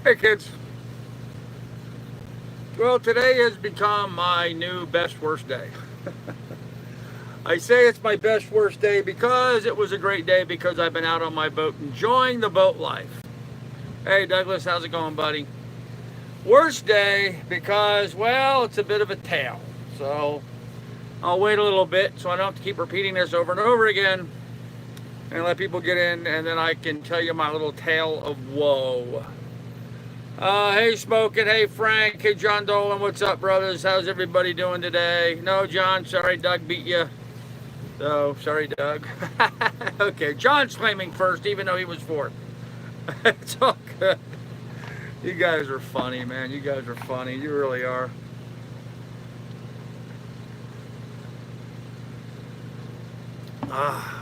Hey kids. Well, today has become my new best worst day. I say it's my best worst day because it was a great day because I've been out on my boat enjoying the boat life. Hey Douglas, how's it going, buddy? Worst day because, well, it's a bit of a tale. So I'll wait a little bit so I don't have to keep repeating this over and over again and let people get in, and then I can tell you my little tale of woe. Hey Smokin', hey Frank, hey John Dolan, what's up, brothers? How's everybody doing today? No, John, sorry, Doug beat you. So, sorry, Doug. Okay, John's claiming first, even though he was fourth. It's all good. You guys are funny, man. You guys are funny. You really are. Ah.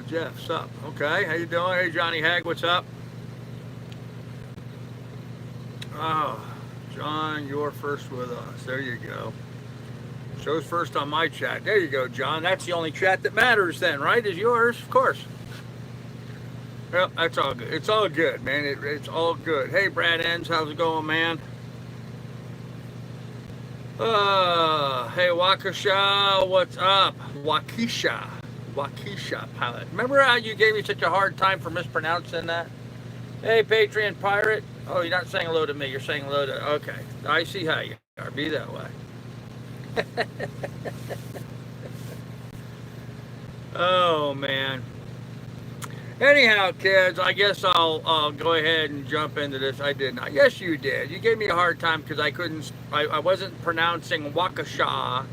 Jeff's up. Okay, how you doing? Hey, Johnny Hag, what's up? Oh, John, you're first with us. There you go. Shows first on my chat. There you go, John. That's the only chat that matters then, right? Is yours, of course. Well, that's all good. It's all good, man. It's all good. Hey, Brad Enns, how's it going, man? Hey, Waukesha, what's up? Waukesha pilot. Remember how you gave me such a hard time for mispronouncing that? Hey, Patreon pirate. Oh, you're not saying hello to me. You're saying hello to... Okay. I see how you are. Be that way. Oh, man. Anyhow, kids, I guess I'll go ahead and jump into this. I did not. Yes, you did. You gave me a hard time because I wasn't pronouncing Waukesha.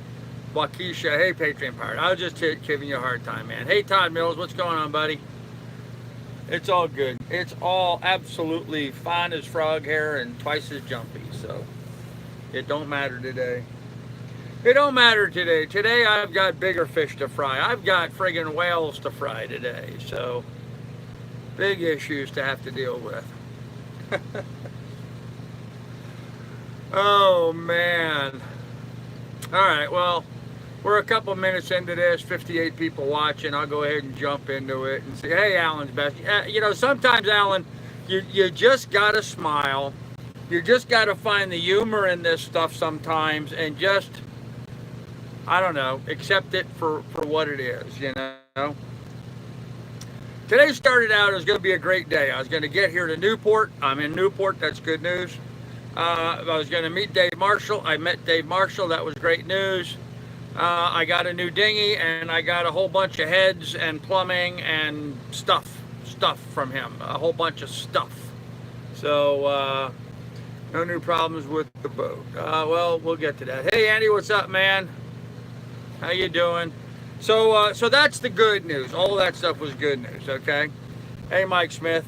Hey, Patreon pirate. I was just giving you a hard time, man. Hey, Todd Mills, what's going on, buddy? It's all good. It's all absolutely fine as frog hair and twice as jumpy. So it don't matter today. It don't matter today. Today I've got bigger fish to fry. I've got friggin' whales to fry today. So big issues to have to deal with. Oh, man. All right, well, we're a couple minutes into this, 58 people watching. I'll go ahead and jump into it and say, hey, Alan's best. You know, sometimes, Alan, you just got to smile. You just got to find the humor in this stuff sometimes and just, I don't know, accept it for what it is, you know? Today started out, it was going to be a great day. I was going to get here to Newport. I'm in Newport. That's good news. I was going to meet Dave Marshall. I met Dave Marshall. That was great news. I got a new dinghy, and I got a whole bunch of heads and plumbing and stuff from him. A whole bunch of stuff. So, no new problems with the boat. Well, we'll get to that. Hey, Andy, what's up, man? How you doing? So that's the good news. All that stuff was good news, okay? Hey, Mike Smith.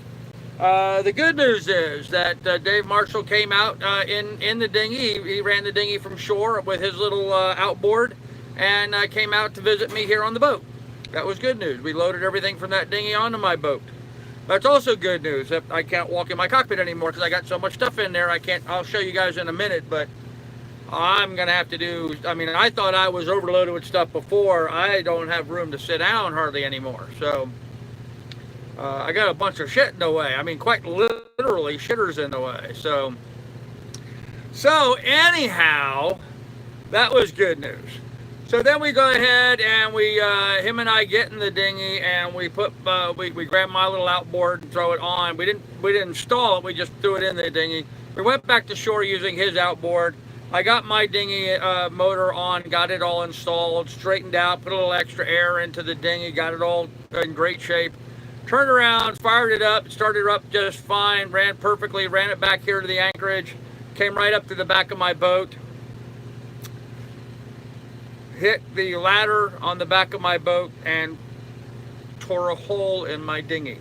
The good news is that Dave Marshall came out in the dinghy. He ran the dinghy from shore with his little outboard and came out to visit me here on the boat. That was good news. We loaded everything from that dinghy onto my boat. That's also good news. I can't walk in my cockpit anymore because I got so much stuff in there. I'll show you guys in a minute, but I'm going to have to do, I mean, I thought I was overloaded with stuff before. I don't have room to sit down hardly anymore. So I got a bunch of shit in the way. I mean, quite literally, shitters in the way. So anyhow, that was good news. So then we go ahead and him and I get in the dinghy and we grab my little outboard and throw it on. We didn't install it. We just threw it in the dinghy. We went back to shore using his outboard. I got my dinghy motor on, got it all installed, straightened out, put a little extra air into the dinghy, got it all in great shape. Turned around, fired it up, started up just fine, ran perfectly, ran it back here to the anchorage, came right up to the back of my boat, hit the ladder on the back of my boat, and tore a hole in my dinghy.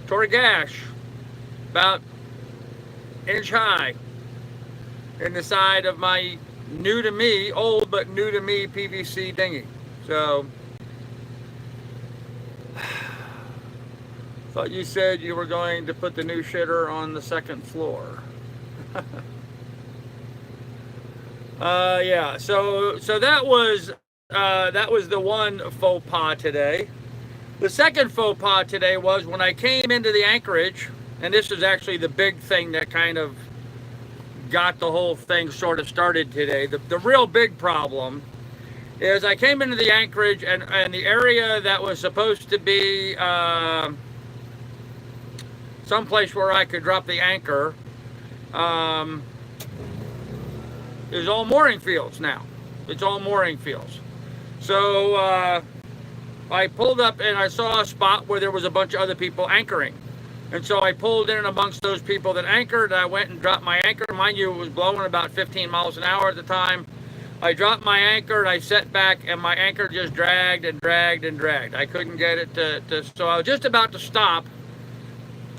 Tore a gash, about inch high, in the side of my new to me, old but new to me PVC dinghy. So, thought you said you were going to put the new shitter on the second floor. Yeah. So that was the one faux pas today. The second faux pas today was when I came into the anchorage, and this is actually the big thing that kind of got the whole thing sort of started today. The real big problem is I came into the anchorage, and the area that was supposed to be someplace where I could drop the anchor is all mooring fields now. It's all mooring fields. So I pulled up and I saw a spot where there was a bunch of other people anchoring. And so I pulled in amongst those people that anchored. I went and dropped my anchor. Mind you, it was blowing about 15 miles an hour at the time. I dropped my anchor and I set back, and my anchor just dragged and dragged and dragged. I couldn't get it to so I was just about to stop.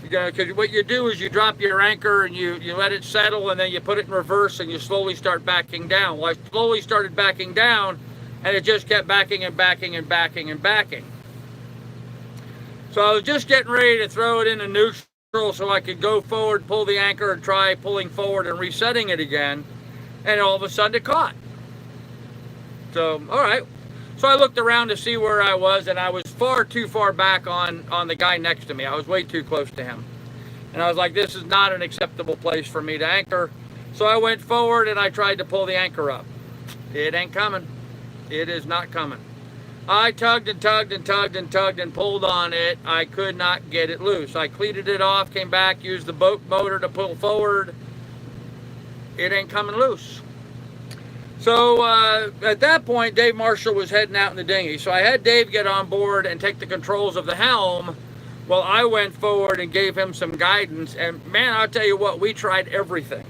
Because what you do is you drop your anchor and you let it settle, and then you put it in reverse and you slowly start backing down. Well, I slowly started backing down, and it just kept backing and backing and backing and backing. So I was just getting ready to throw it into neutral so I could go forward, pull the anchor, and try pulling forward and resetting it again. And all of a sudden it caught. So, all right. So I looked around to see where I was, and I was far too far back on the guy next to me. I was way too close to him. And I was like, this is not an acceptable place for me to anchor. So I went forward and I tried to pull the anchor up. It ain't coming. It is not coming. I tugged and tugged and tugged and tugged and pulled on it. I could not get it loose. I cleated it off, came back, used the boat motor to pull forward. It ain't coming loose. So at that point, Dave Marshall was heading out in the dinghy. So I had Dave get on board and take the controls of the helm while I went forward and gave him some guidance. And man, I'll tell you what, we tried everything.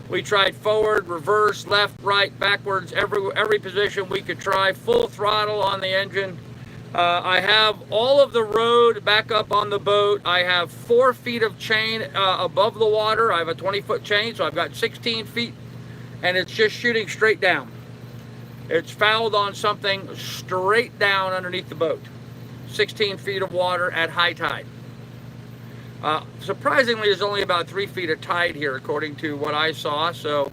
We tried forward, reverse, left, right, backwards, every position we could try, full throttle on the engine. I have all of the road back up on the boat. I have 4 feet of chain above the water. I have a 20-foot chain, so I've got 16 feet, and it's just shooting straight down. It's fouled on something straight down underneath the boat. 16 feet of water at high tide. Surprisingly, there's only about 3 feet of tide here, according to what I saw. So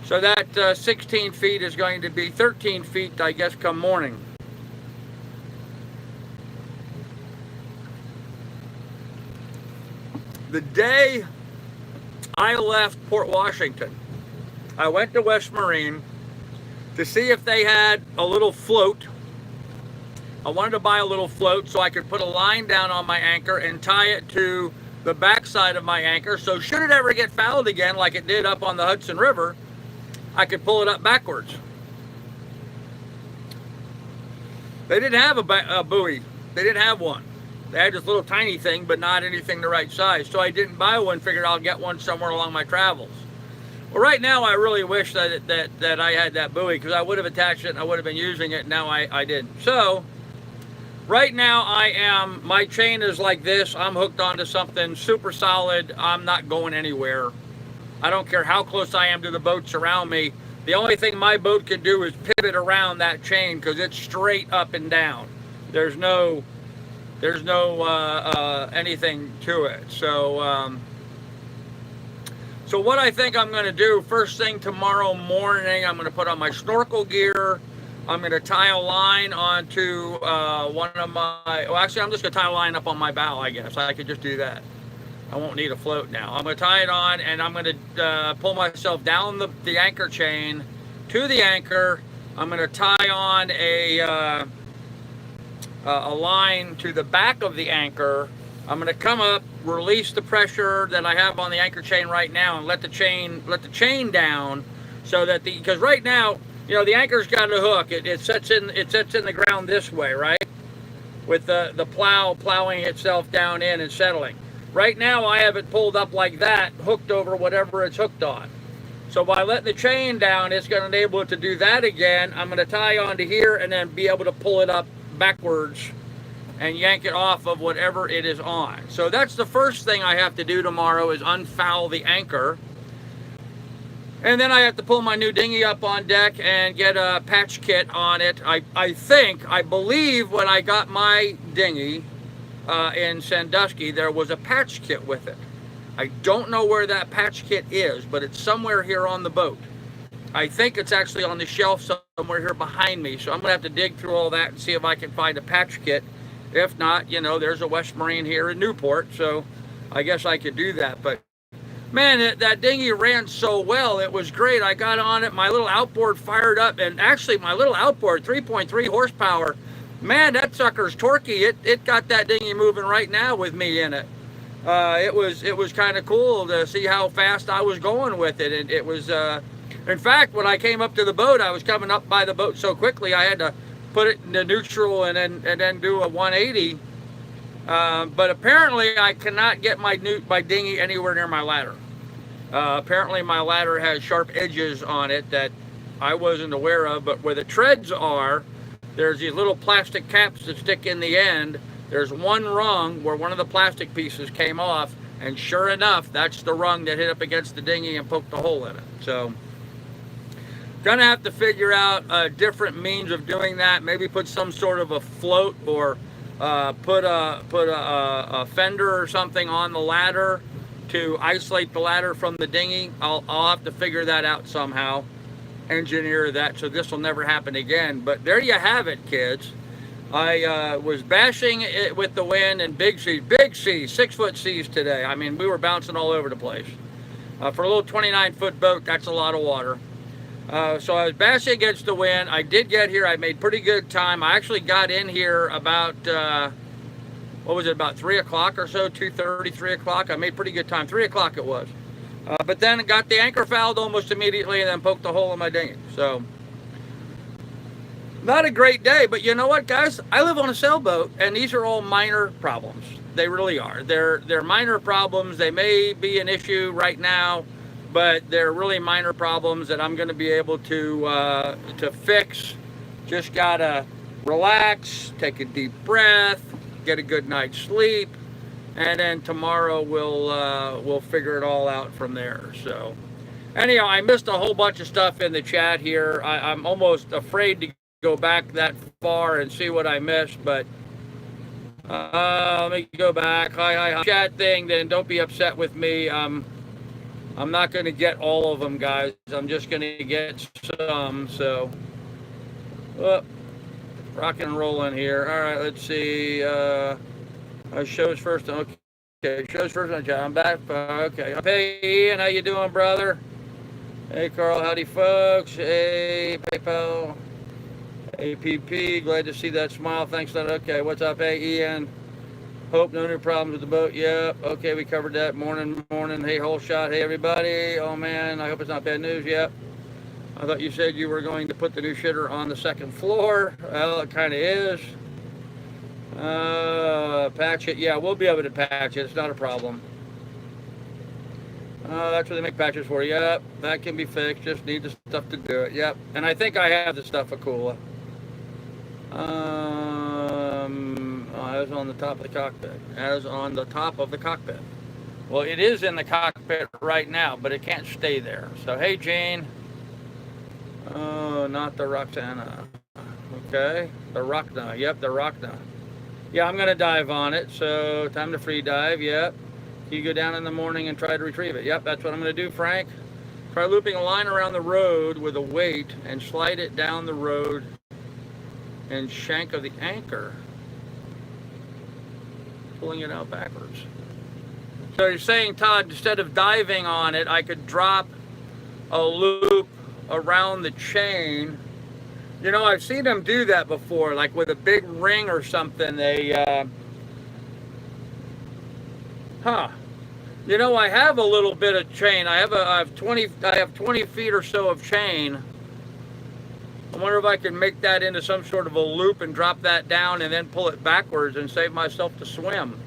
that 16 feet is going to be 13 feet, I guess, come morning. The day I left Port Washington, I went to West Marine to see if they had a little float. I wanted to buy a little float so I could put a line down on my anchor and tie it to the backside of my anchor. So should it ever get fouled again like it did up on the Hudson River, I could pull it up backwards. They didn't have a buoy. They didn't have one. They had this little tiny thing, but not anything the right size. So I didn't buy one, figured I'll get one somewhere along my travels. Well, right now I really wish that I had that buoy, because I would have attached it and I would have been using it. Now I didn't. So right now my chain is like this. I'm hooked onto something super solid. I'm not going anywhere. I don't care how close I am to the boats around me. The only thing my boat can do is pivot around that chain, because it's straight up and down. There's no anything to it. So what I think I'm going to do, first thing tomorrow morning, I'm going to put on my snorkel gear. I'm going to tie a line onto one of my, well, actually, I'm just going to tie a line up on my bow, I guess. I could just do that. I won't need a float now. I'm going to tie it on, and I'm going to pull myself down the anchor chain to the anchor. I'm going to tie on a line to the back of the anchor. I'm going to come up, release the pressure that I have on the anchor chain right now, and let the chain down, so that because right now, you know, the anchor's got a hook. It sets in the ground this way, right? With the plowing itself down in and settling. Right now, I have it pulled up like that, hooked over whatever it's hooked on. So by letting the chain down, it's going to enable it to do that again. I'm going to tie onto here and then be able to pull it up backwards and yank it off of whatever it is on. So that's the first thing I have to do tomorrow, is unfoul the anchor. And then I have to pull my new dinghy up on deck and get a patch kit on it. I believe when I got my dinghy in Sandusky, there was a patch kit with it. I don't know where that patch kit is, but it's somewhere here on the boat. I think it's actually on the shelf somewhere here behind me. So I'm going to have to dig through all that and see if I can find a patch kit. If not, you know, there's a West Marine here in Newport, so I guess I could do that. But man, that dinghy ran so well. It was great. I got on it. My little outboard fired up, and actually my little outboard, 3.3 horsepower. Man, that sucker's torquey. It got that dinghy moving right now with me in it. It was kind of cool to see how fast I was going with it. And it was, in fact, when I came up to the boat, I was coming up by the boat so quickly I had to put it into neutral and then do a 180. But apparently I cannot get my dinghy anywhere near my ladder. Apparently my ladder has sharp edges on it that I wasn't aware of, but where the treads are, there's these little plastic caps that stick in the end. There's one rung where one of the plastic pieces came off, and sure enough, that's the rung that hit up against the dinghy and poked a hole in it. So gonna have to figure out a different means of doing that. Maybe put some sort of a float, or put a fender or something on the ladder to isolate the ladder from the dinghy. I'll have to figure that out somehow, engineer that so this will never happen again. But there you have it, kids. I was bashing it with the wind and big seas, 6-foot seas today. I mean, we were bouncing all over the place. For a little 29-foot boat, that's a lot of water. So I was bashing against the wind. I did get here. I made pretty good time. I actually got in here about, what was it, about 3 o'clock or so, 2:30, 3 o'clock. I made pretty good time. 3 o'clock it was. But then got the anchor fouled almost immediately and then poked a hole in my dinghy. So not a great day, but you know what, guys? I live on a sailboat, and these are all minor problems. They really are. They're minor problems. They may be an issue right now, but they're really minor problems that I'm going to be able to fix. Just gotta relax, take a deep breath, get a good night's sleep, and then tomorrow we'll figure it all out from there. So anyhow, I missed a whole bunch of stuff in the chat here. I'm almost afraid to go back that far and see what I missed, but let me go back. Hi. Chat thing, then don't be upset with me. I'm not going to get all of them, guys. I'm just going to get some. So, rock and rolling here. All right, let's see. Shows first. Okay, shows first on chat. I'm back. Okay. Hey, Ian, how you doing, brother? Hey, Carl. Howdy, folks. Hey, PayPal. APP. Glad to see that smile. Thanks. Okay, what's up? Hey, Ian. Hope no new problems with the boat. Yep. Okay, we covered that. Morning. Hey, whole shot. Hey, everybody. Oh, man. I hope it's not bad news. Yep. I thought you said you were going to put the new shitter on the second floor. Well, it kind of is. Patch it. Yeah, we'll be able to patch it. It's not a problem. That's what they make patches for. Yep. That can be fixed. Just need the stuff to do it. Yep. And I think I have the stuff for Akula. As on the top of the cockpit. As on the top of the cockpit. Well, it is in the cockpit right now, but it can't stay there. So, hey, Jane. Oh, not the Roxana. Okay. The Rockna. Yep, the Rockna. Yeah, I'm going to dive on it. So, time to free dive. Yep. You go down in the morning and try to retrieve it. Yep, that's what I'm going to do, Frank. Try looping a line around the road with a weight and slide it down the road and shank of the anchor. Pulling it out backwards. So you're saying, Todd, instead of diving on it, I could drop a loop around the chain. You know, I've seen them do that before, like with a big ring or something. They, You know, I have a little bit of chain. I have 20 feet or so of chain. I wonder if I can make that into some sort of a loop and drop that down and then pull it backwards and save myself the swim.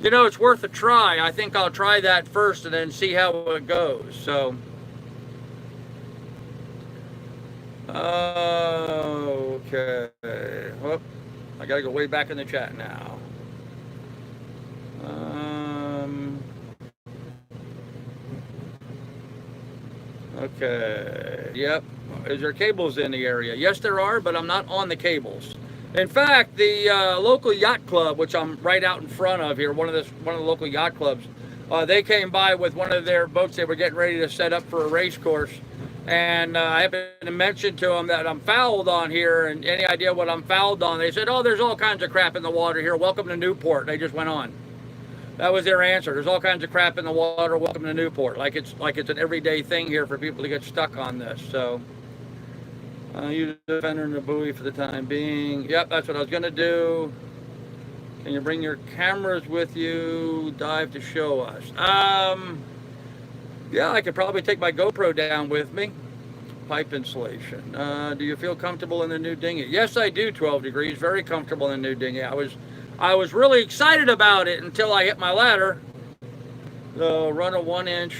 You know, it's worth a try. I think I'll try that first and then see how it goes. So, okay. Whoop. I gotta go way back in the chat now. Okay. Yep. Is there cables in the area? Yes, there are, but I'm not on the cables. In fact, the local yacht club, which I'm right out in front of here, one of the local yacht clubs, they came by with one of their boats they were getting ready to set up for a race course. And I happened to mention to them that I'm fouled on here, and any idea what I'm fouled on? They said, oh, there's all kinds of crap in the water here. Welcome to Newport. They just went on. That was their answer. There's all kinds of crap in the water. Welcome to Newport. Like it's an everyday thing here for people to get stuck on this. So, use the fender and the buoy for the time being. Yep, that's what I was gonna do. Can you bring your cameras with you? Dive to show us. Yeah, I could probably take my GoPro down with me. Pipe insulation. Do you feel comfortable in the new dinghy? Yes, I do. 12 degrees. Very comfortable in the new dinghy. I was really excited about it until I hit my ladder. So run a 1-inch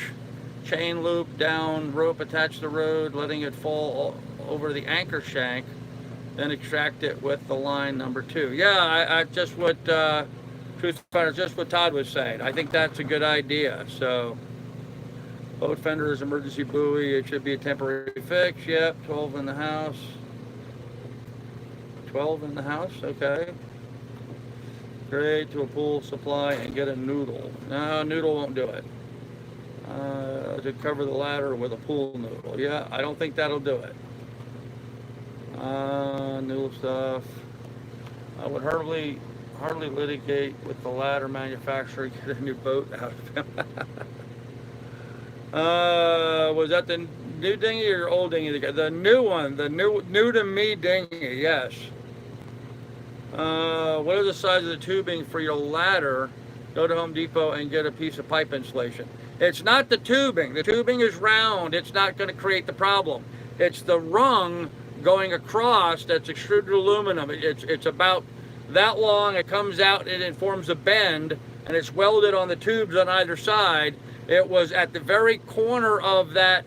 chain loop down, rope attached to the rod, letting it fall over the anchor shank, then extract it with the line number 2. Yeah, I just what truth finder, just what Todd was saying. I think that's a good idea. So boat fender is emergency buoy. It should be a temporary fix. Yep, 12 in the house. 12 in the house. Okay. Grade to a pool supply and get a noodle. No, noodle won't do it. To cover the ladder with a pool noodle. Yeah, I don't think that'll do it. Noodle stuff. I would hardly litigate with the ladder manufacturer. Get a new boat out of him. Was that the new dinghy or old dinghy? The new one. The new to me dinghy. Yes. What is the size of the tubing for your ladder? Go to Home Depot and get a piece of pipe insulation. It's not the tubing. The tubing is round. It's not going to create the problem. It's the rung going across that's extruded aluminum. It's about that long. It comes out and it forms a bend, and it's welded on the tubes on either side. It was at the very corner of that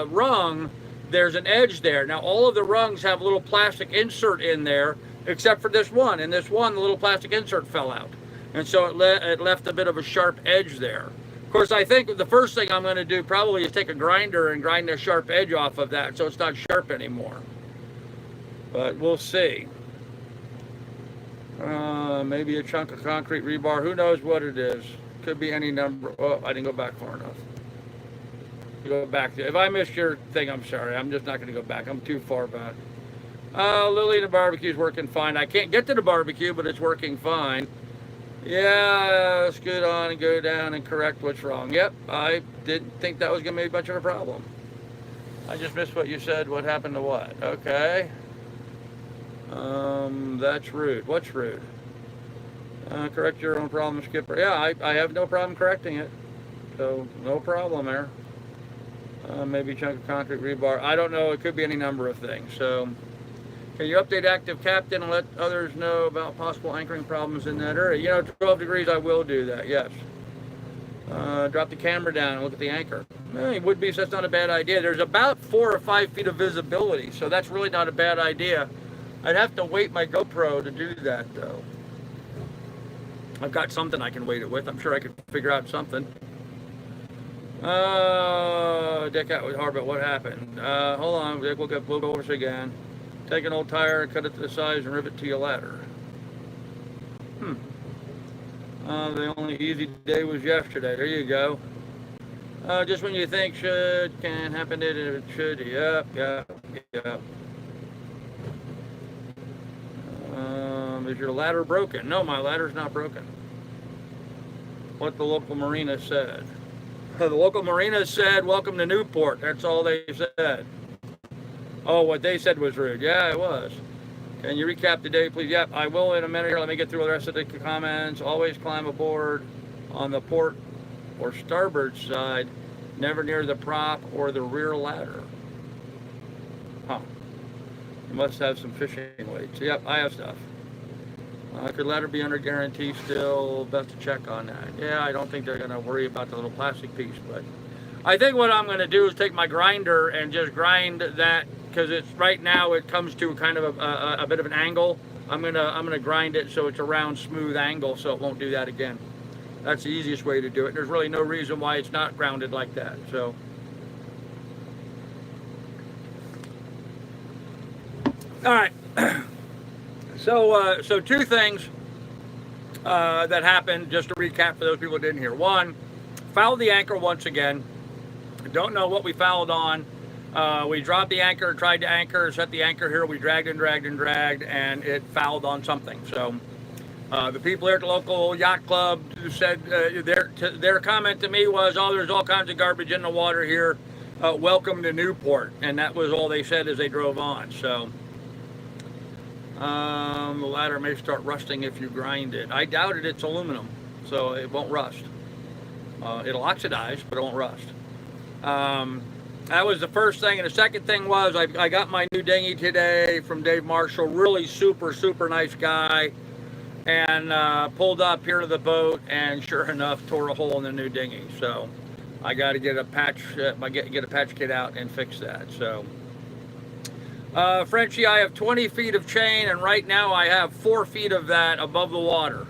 rung. There's an edge there. Now all of the rungs have a little plastic insert in there, except for this one. And this one, the little plastic insert fell out, and so it left a bit of a sharp edge there. Of course, I think the first thing I'm going to do probably is take a grinder and grind the sharp edge off of that, so it's not sharp anymore. But we'll see. Maybe a chunk of concrete rebar. Who knows what it is? Could be any number. Oh, I didn't go back far enough. Go back. If I missed your thing, I'm sorry. I'm just not going to go back. I'm too far back. Lily, the barbecue's working fine. I can't get to the barbecue, but it's working fine. Yeah, scoot on and go down and correct what's wrong. Yep, I didn't think that was going to be much of a problem. I just missed what you said. What happened to what? Okay. That's rude. What's rude? Correct your own problem, Skipper. Yeah, I have no problem correcting it. So, no problem there. Maybe a chunk of concrete rebar. I don't know. It could be any number of things. So, can you update active captain and let others know about possible anchoring problems in that area? You know, 12 degrees, I will do that, yes. Drop the camera down and look at the anchor. It would be, so that's not a bad idea. There's about 4 or 5 feet of visibility, so that's really not a bad idea. I'd have to weight my GoPro to do that, though. I've got something I can weight it with. I'm sure I could figure out something. Deck out with hard, but what happened? Hold on, we'll go over this again. Take an old tire, cut it to the size, and rivet to your ladder. The only easy day was yesterday. There you go. Just when you think can happen, it should. Yep. Is your ladder broken? No, my ladder's not broken. What the local marina said. The local marina said, welcome to Newport. That's all they said. Oh, what they said was rude. Yeah, it was. Can you recap the day, please? Yep, I will in a minute here. Let me get through the rest of the comments. Always climb aboard on the port or starboard side, never near the prop or the rear ladder. Huh. You must have some fishing weights. Yep, I have stuff. Could ladder be under guarantee still? Best to check on that. Yeah, I don't think they're going to worry about the little plastic piece, but I think what I'm going to do is take my grinder and just grind that, because it's right now it comes to kind of a bit of an angle. I'm gonna grind it so it's a round, smooth angle, so it won't do that again. That's the easiest way to do it. There's really no reason why it's not grounded like that. So. All right. So 2 things that happened, just to recap for those people who didn't hear. One, fouled the anchor once again. Don't know what we fouled on. We dropped the anchor, tried to anchor, set the anchor here. We dragged and dragged and dragged, and it fouled on something. So the people here at the local yacht club said their comment to me was, "Oh, there's all kinds of garbage in the water here. Welcome to Newport," and that was all they said as they drove on. So the ladder may start rusting if you grind it. I doubt it. It's aluminum, so it won't rust. It'll oxidize, but it won't rust. That was the first thing, and the second thing was I got my new dinghy today from Dave Marshall. Really super nice guy, and pulled up here to the boat, and sure enough, tore a hole in the new dinghy. So I got to get a patch, get a patch kit out and fix that. So Frenchie, I have 20 feet of chain, and right now I have 4 feet of that above the water.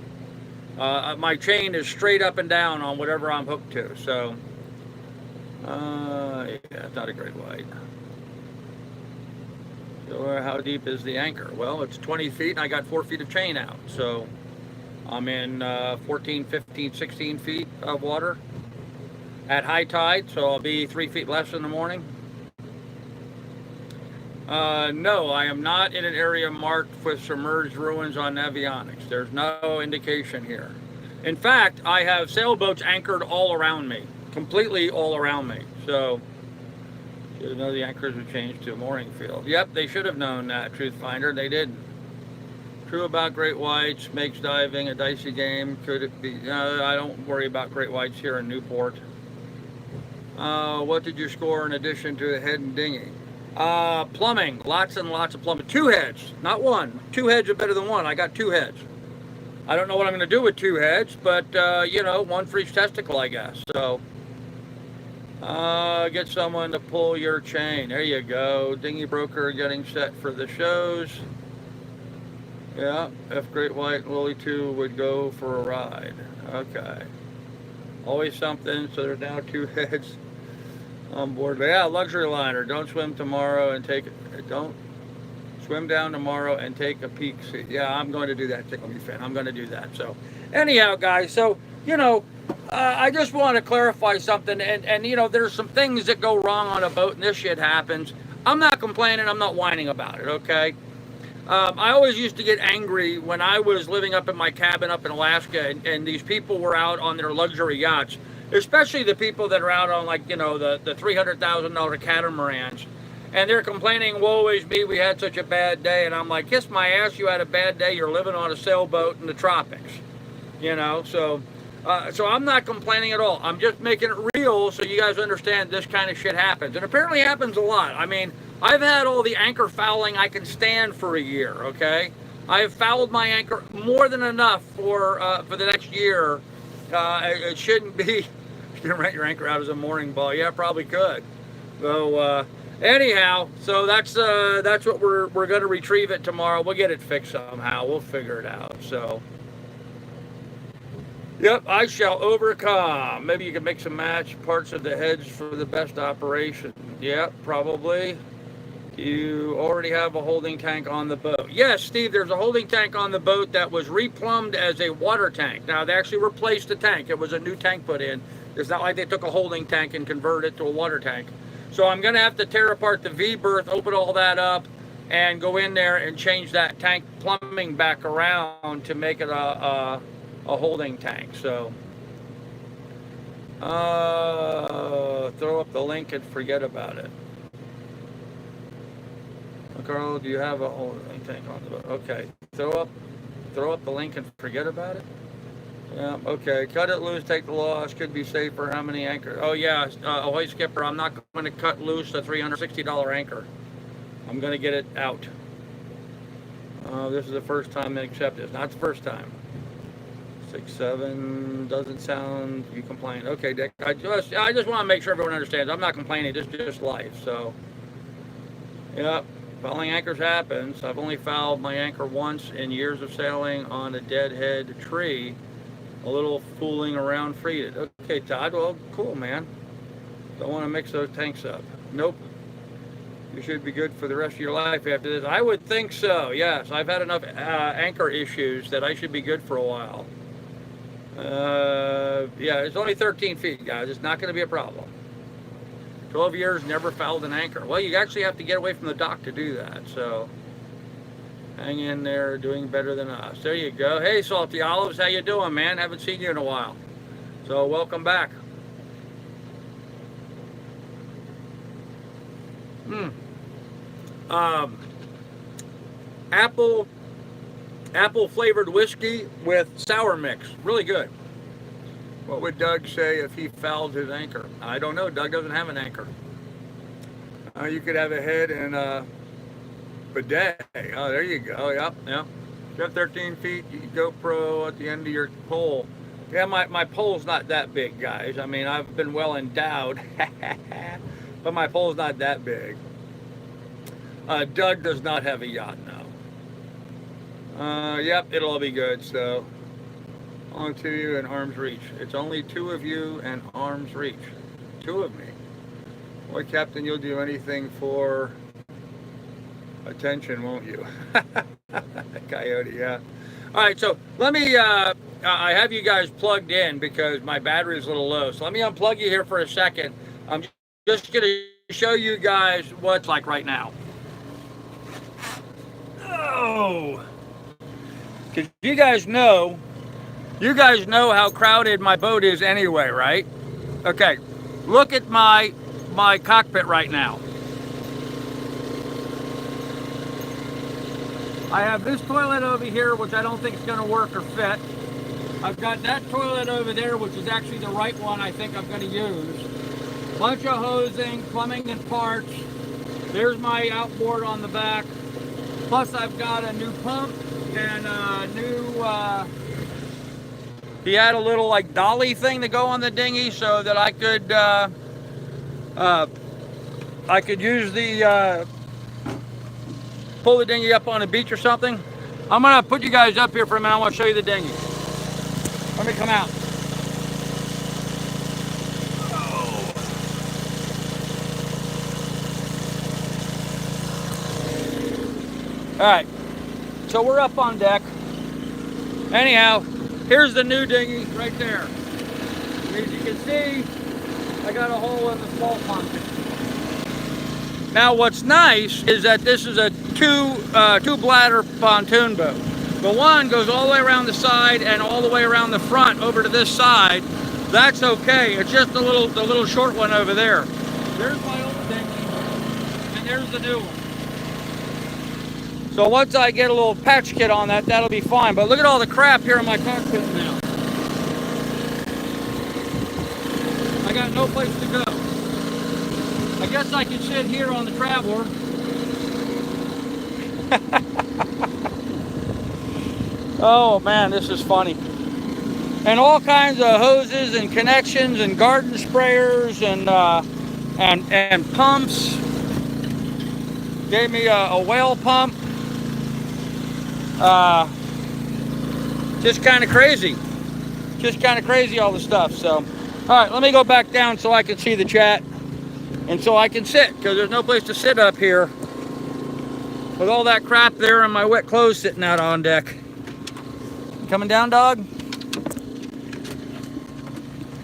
My chain is straight up and down on whatever I'm hooked to. So. Yeah, it's not a great white. So how deep is the anchor? Well, it's 20 feet and I got 4 feet of chain out. So I'm in 14, 15, 16 feet of water at high tide. So I'll be 3 feet less in the morning. No, I am not in an area marked with submerged ruins on avionics. There's no indication here. In fact, I have sailboats anchored all around me. Completely all around me. So should know the anchors would change to a mooring field. Yep, they should have known that, Truth Finder. They didn't. True about great whites, makes diving a dicey game. Could it be? I don't worry about great whites here in Newport. What did you score in addition to the head and dinghy? Plumbing, lots and lots of plumbing. 2 heads, not 1. 2 heads are better than 1. I got 2 heads. I don't know what I'm going to do with 2 heads, but you know, 1 for each testicle, I guess. So get someone to pull your chain. There you go. Dinghy broker getting set for the shows. Yeah, if Great White and Lily 2 would go for a ride. Okay. Always something. So there's now 2 heads on board. But yeah, luxury liner. Don't swim tomorrow and take it. Don't swim down tomorrow and take a peek. Yeah, I'm going to do that. Tickle me fin. I'm going to do that. So anyhow, guys, so you know, I just want to clarify something, and you know, there's some things that go wrong on a boat, and this shit happens. I'm not complaining. I'm not whining about it. Okay. I always used to get angry when I was living up in my cabin up in Alaska, and these people were out on their luxury yachts, especially the people that are out on, like, you know, the $300,000 catamarans. And they're complaining, woe is me, we had such a bad day. And I'm like, kiss my ass, you had a bad day. You're living on a sailboat in the tropics. You know, so I'm not complaining at all. I'm just making it real so you guys understand this kind of shit happens. And apparently happens a lot. I mean, I've had all the anchor fouling I can stand for a year, okay? I have fouled my anchor more than enough for the next year. It shouldn't be, you can rent your anchor out as a mooring ball. Yeah, probably could. So, anyhow, so that's what we're going to retrieve it tomorrow. We'll get it fixed somehow. We'll figure it out. So, yep, I shall overcome. Maybe you can mix and match parts of the heads for the best operation. Yep, probably. You already have a holding tank on the boat. Yes, Steve, there's a holding tank on the boat that was replumbed as a water tank. Now, they actually replaced the tank. It was a new tank put in. It's not like they took a holding tank and converted it to a water tank. So I'm going to have to tear apart the V-berth, open all that up, and go in there and change that tank plumbing back around to make it a holding tank. So throw up the link and forget about it. Carl, do you have a holding tank on the boat? Okay, throw up the link and forget about it. Yeah, okay, cut it loose, take the loss, could be safer. How many anchors? Oh yeah, ahoy skipper, I'm not going to cut loose a $360 anchor. I'm going to get it out. This is the first time they accept this. Not the first time. 6-7 doesn't sound, you complain. Okay, Dick, I just want to make sure everyone understands. I'm not complaining, this is just life. So, yeah, fouling anchors happens. I've only fouled my anchor once in years of sailing on a deadhead tree. A little fooling around freed it. Okay, Todd, well, cool, man. Don't want to mix those tanks up. Nope. You should be good for the rest of your life after this. I would think so, yes. I've had enough anchor issues that I should be good for a while. Yeah, it's only 13 feet, guys. It's not going to be a problem. 12 years, never fouled an anchor. Well, you actually have to get away from the dock to do that. So hang in there, doing better than us. There you go. Hey, Salty Olives, how you doing, man? Haven't seen you in a while. So welcome back. Apple flavored whiskey with sour mix. Really good. What would Doug say if he fouled his anchor? I don't know. Doug doesn't have an anchor. You could have a head and a bidet. Oh, there you go. Yep. You have 13 feet. You can GoPro at the end of your pole. Yeah, my pole's not that big, guys. I mean, I've been well endowed, but my pole's not that big. Doug does not have a yacht now. Yep, it'll all be good. So, on to you and arm's reach. It's only 2 of you and arm's reach. 2 of me. Boy, Captain, you'll do anything for attention, won't you? Coyote, yeah. All right, so let me, I have you guys plugged in because my battery is a little low. So let me unplug you here for a second. I'm just going to show you guys what it's like right now. Oh, because you guys know how crowded my boat is anyway, right? Okay, look at my cockpit right now. I have this toilet over here, which I don't think is going to work or fit. I've got that toilet over there, which is actually the right one I think I'm going to use. Bunch of hosing, plumbing and parts. There's my outboard on the back. Plus I've got a new pump and a new, he had a little like dolly thing to go on the dinghy so that I could use the, pull the dinghy up on a beach or something. I'm gonna put you guys up here for a minute. I want to show you the dinghy. Let me come out. All right, so we're up on deck. Anyhow, here's the new dinghy right there. As you can see, I got a hole in the small pump. Now what's nice is that this is a two bladder pontoon boat. The one goes all the way around the side and all the way around the front over to this side. That's okay. It's just the little short one over there. There's my old dinghy, and there's the new one. So once I get a little patch kit on that, that'll be fine. But look at all the crap here in my cockpit now. I got no place to go. I guess I could sit here on the Traveler. Oh man, this is funny. And all kinds of hoses and connections and garden sprayers and pumps. Gave me a whale pump. Just kind of crazy. Just kind of crazy, all the stuff. So, all right, let me go back down so I can see the chat and so I can sit, because there's no place to sit up here with all that crap there and my wet clothes sitting out on deck. Coming down, dog?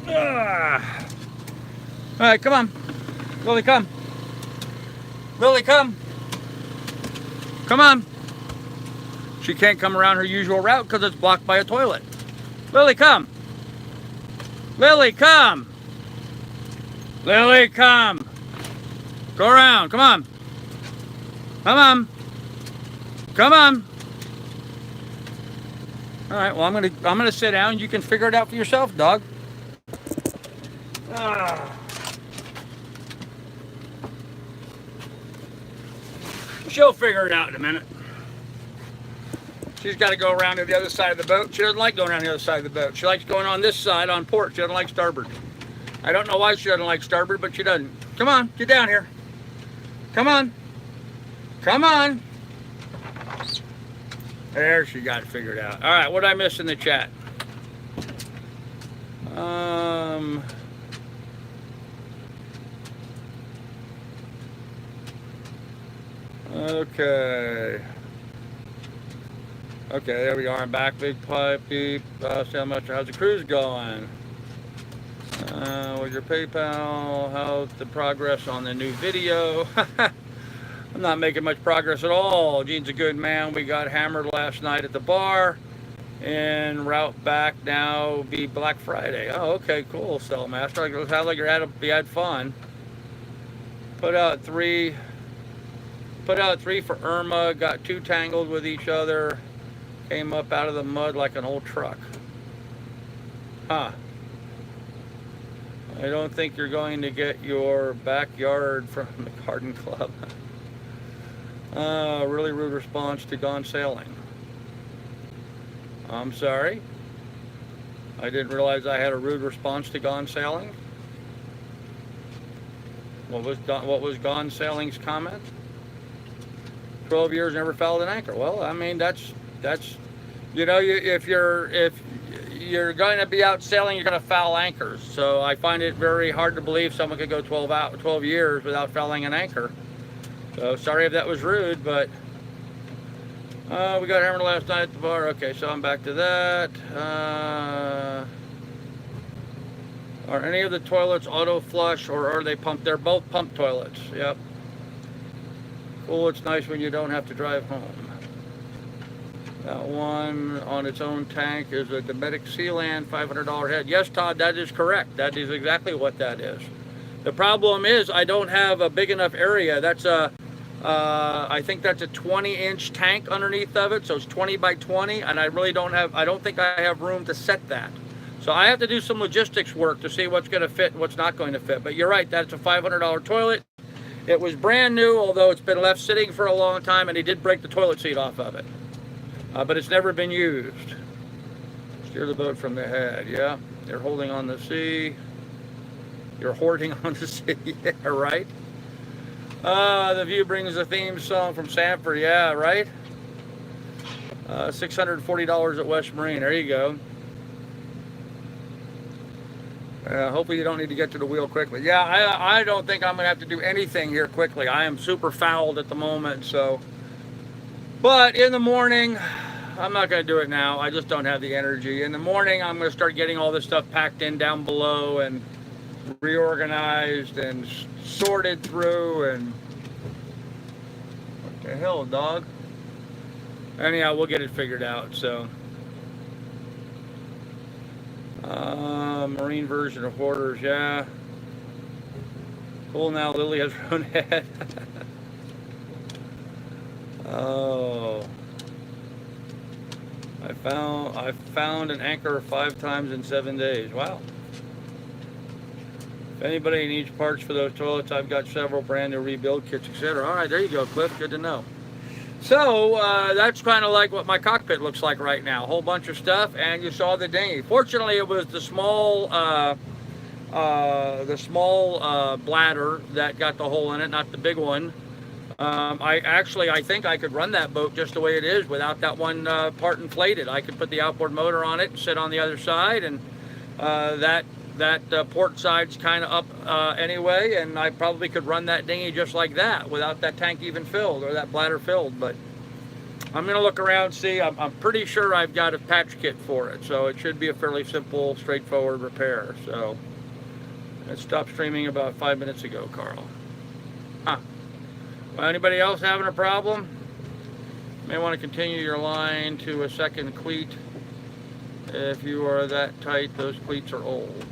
All right, come on. Lily, come. Lily, come. Come on. She can't come around her usual route because it's blocked by a toilet. Lily, come. Lily, come. Lily, come. Go around. Come on. Come on. Come on. All right. Well, I'm gonna sit down. You can figure it out for yourself, dog. She'll figure it out in a minute. She's got to go around to the other side of the boat. She doesn't like going around the other side of the boat. She likes going on this side on port. She doesn't like starboard. I don't know why she doesn't like starboard, but she doesn't. Come on, get down here. Come on. Come on. There, she got it figured out. All right, what did I miss in the chat? Okay. Okay, there we are. I'm back. Big pipe, beep. See how much. How's the cruise going? With your PayPal, how's the progress on the new video? I'm not making much progress at all. Gene's a good man. We got hammered last night at the bar. And route back now be Black Friday. Oh, okay, cool, Stellmaster. It sounds like you had fun. Put out three for Irma. Got 2 tangled with each other. Came up out of the mud like an old truck. Huh. I don't think you're going to get your backyard from the garden club. Really rude response to gone sailing. I'm sorry. I didn't realize I had a rude response to gone sailing. What was gone sailing's comment? 12 years, never fouled an anchor. Well, I mean that's you know, if you're going to be out sailing, you're going to foul anchors. So I find it very hard to believe someone could go 12 years without fouling an anchor. So sorry if that was rude, but we got hammered last night at the bar. Okay, so I'm back to that. Are any of the toilets auto flush or are they pumped? They're both pump toilets. Yep. Cool, it's nice when you don't have to drive home. That one on its own tank is a Dometic Sealand $500 head. Yes, Todd, that is correct. That is exactly what that is. The problem is I don't have a big enough area. That's a, I think that's a 20-inch tank underneath of it, so it's 20 by 20, and I don't think I have room to set that. So I have to do some logistics work to see what's going to fit and what's not going to fit. But you're right, that's a $500 toilet. It was brand new, although it's been left sitting for a long time, and he did break the toilet seat off of it. But it's never been used. Steer the boat from the head, yeah. You're holding on the sea. You're hoarding on the sea, yeah, right? The view brings a theme song from Sanford, yeah, right? $640 at West Marine, there you go. Hopefully you don't need to get to the wheel quickly. Yeah, I don't think I'm going to have to do anything here quickly. I am super fouled at the moment, so. But in the morning, I'm not going to do it now. I just don't have the energy. In the morning, I'm going to start getting all this stuff packed in down below and reorganized and sorted through and what the hell, dog? Anyhow, we'll get it figured out. So marine version of hoarders, yeah. Cool, now Lily has her own head. Oh, I found an anchor 5 times in 7 days. Wow. If anybody needs parts for those toilets, I've got several brand new rebuild kits, etc. All right, there you go, Cliff. Good to know. So that's kind of like what my cockpit looks like right now. A whole bunch of stuff, and you saw the dinghy. Fortunately, it was the small bladder that got the hole in it, not the big one. I think I could run that boat just the way it is without that one part inflated. I could put the outboard motor on it and sit on the other side, and that port side's kind of up anyway, and I probably could run that dinghy just like that without that tank even filled or that bladder filled. But I'm going to look around, see. I'm pretty sure I've got a patch kit for it, so it should be a fairly simple, straightforward repair. So it stopped streaming about 5 minutes ago, Carl. Huh. Well, anybody else having a problem? May want to continue your line to a second cleat. If you are that tight, those cleats are old.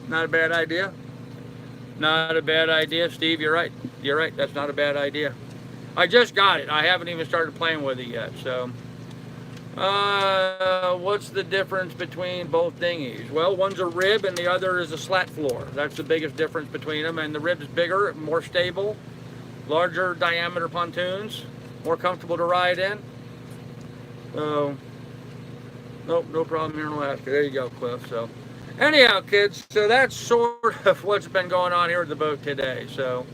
Not a bad idea. Not a bad idea, Steve. You're right. You're right. That's not a bad idea. I just got it. I haven't even started playing with it yet. So, what's the difference between both dinghies? Well, one's a rib and the other is a slat floor. That's the biggest difference between them. And the rib's bigger, more stable, larger diameter pontoons, more comfortable to ride in. So, nope, no problem here in Alaska. There you go, Cliff. So, anyhow, kids, so that's sort of what's been going on here at the boat today. So,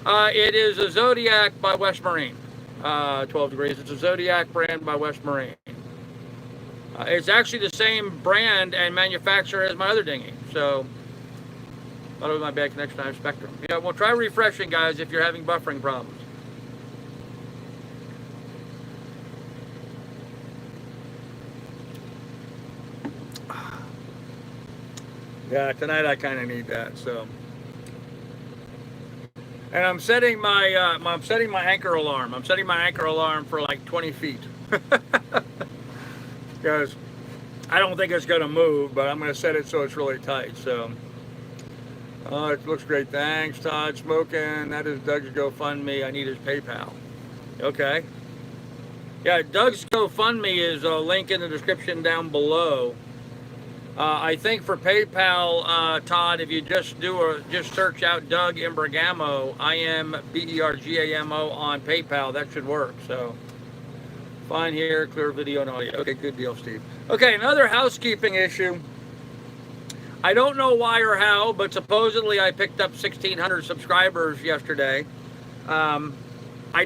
it is a Zodiac by West Marine, 12 degrees. It's a Zodiac brand by West Marine. It's actually the same brand and manufacturer as my other dinghy. So, thought it was my bad connection. I have Spectrum. Yeah, well, try refreshing, guys, if you're having buffering problems. Yeah, tonight I kind of need that. So, and I'm setting my anchor alarm. I'm setting my anchor alarm for like 20 feet because I don't think it's going to move, but I'm going to set it so it's really tight. So, oh, it looks great. Thanks, Todd. Smoking. That is Doug's GoFundMe. I need his PayPal. Okay. Yeah, Doug's GoFundMe is a link in the description down below. I think for PayPal, Todd, if you just search out Doug Imbergamo, IMBERGAMO on PayPal, that should work. So, fine here, clear video and audio. Okay, good deal, Steve. Okay, another housekeeping issue. I don't know why or how, but supposedly I picked up 1,600 subscribers yesterday. I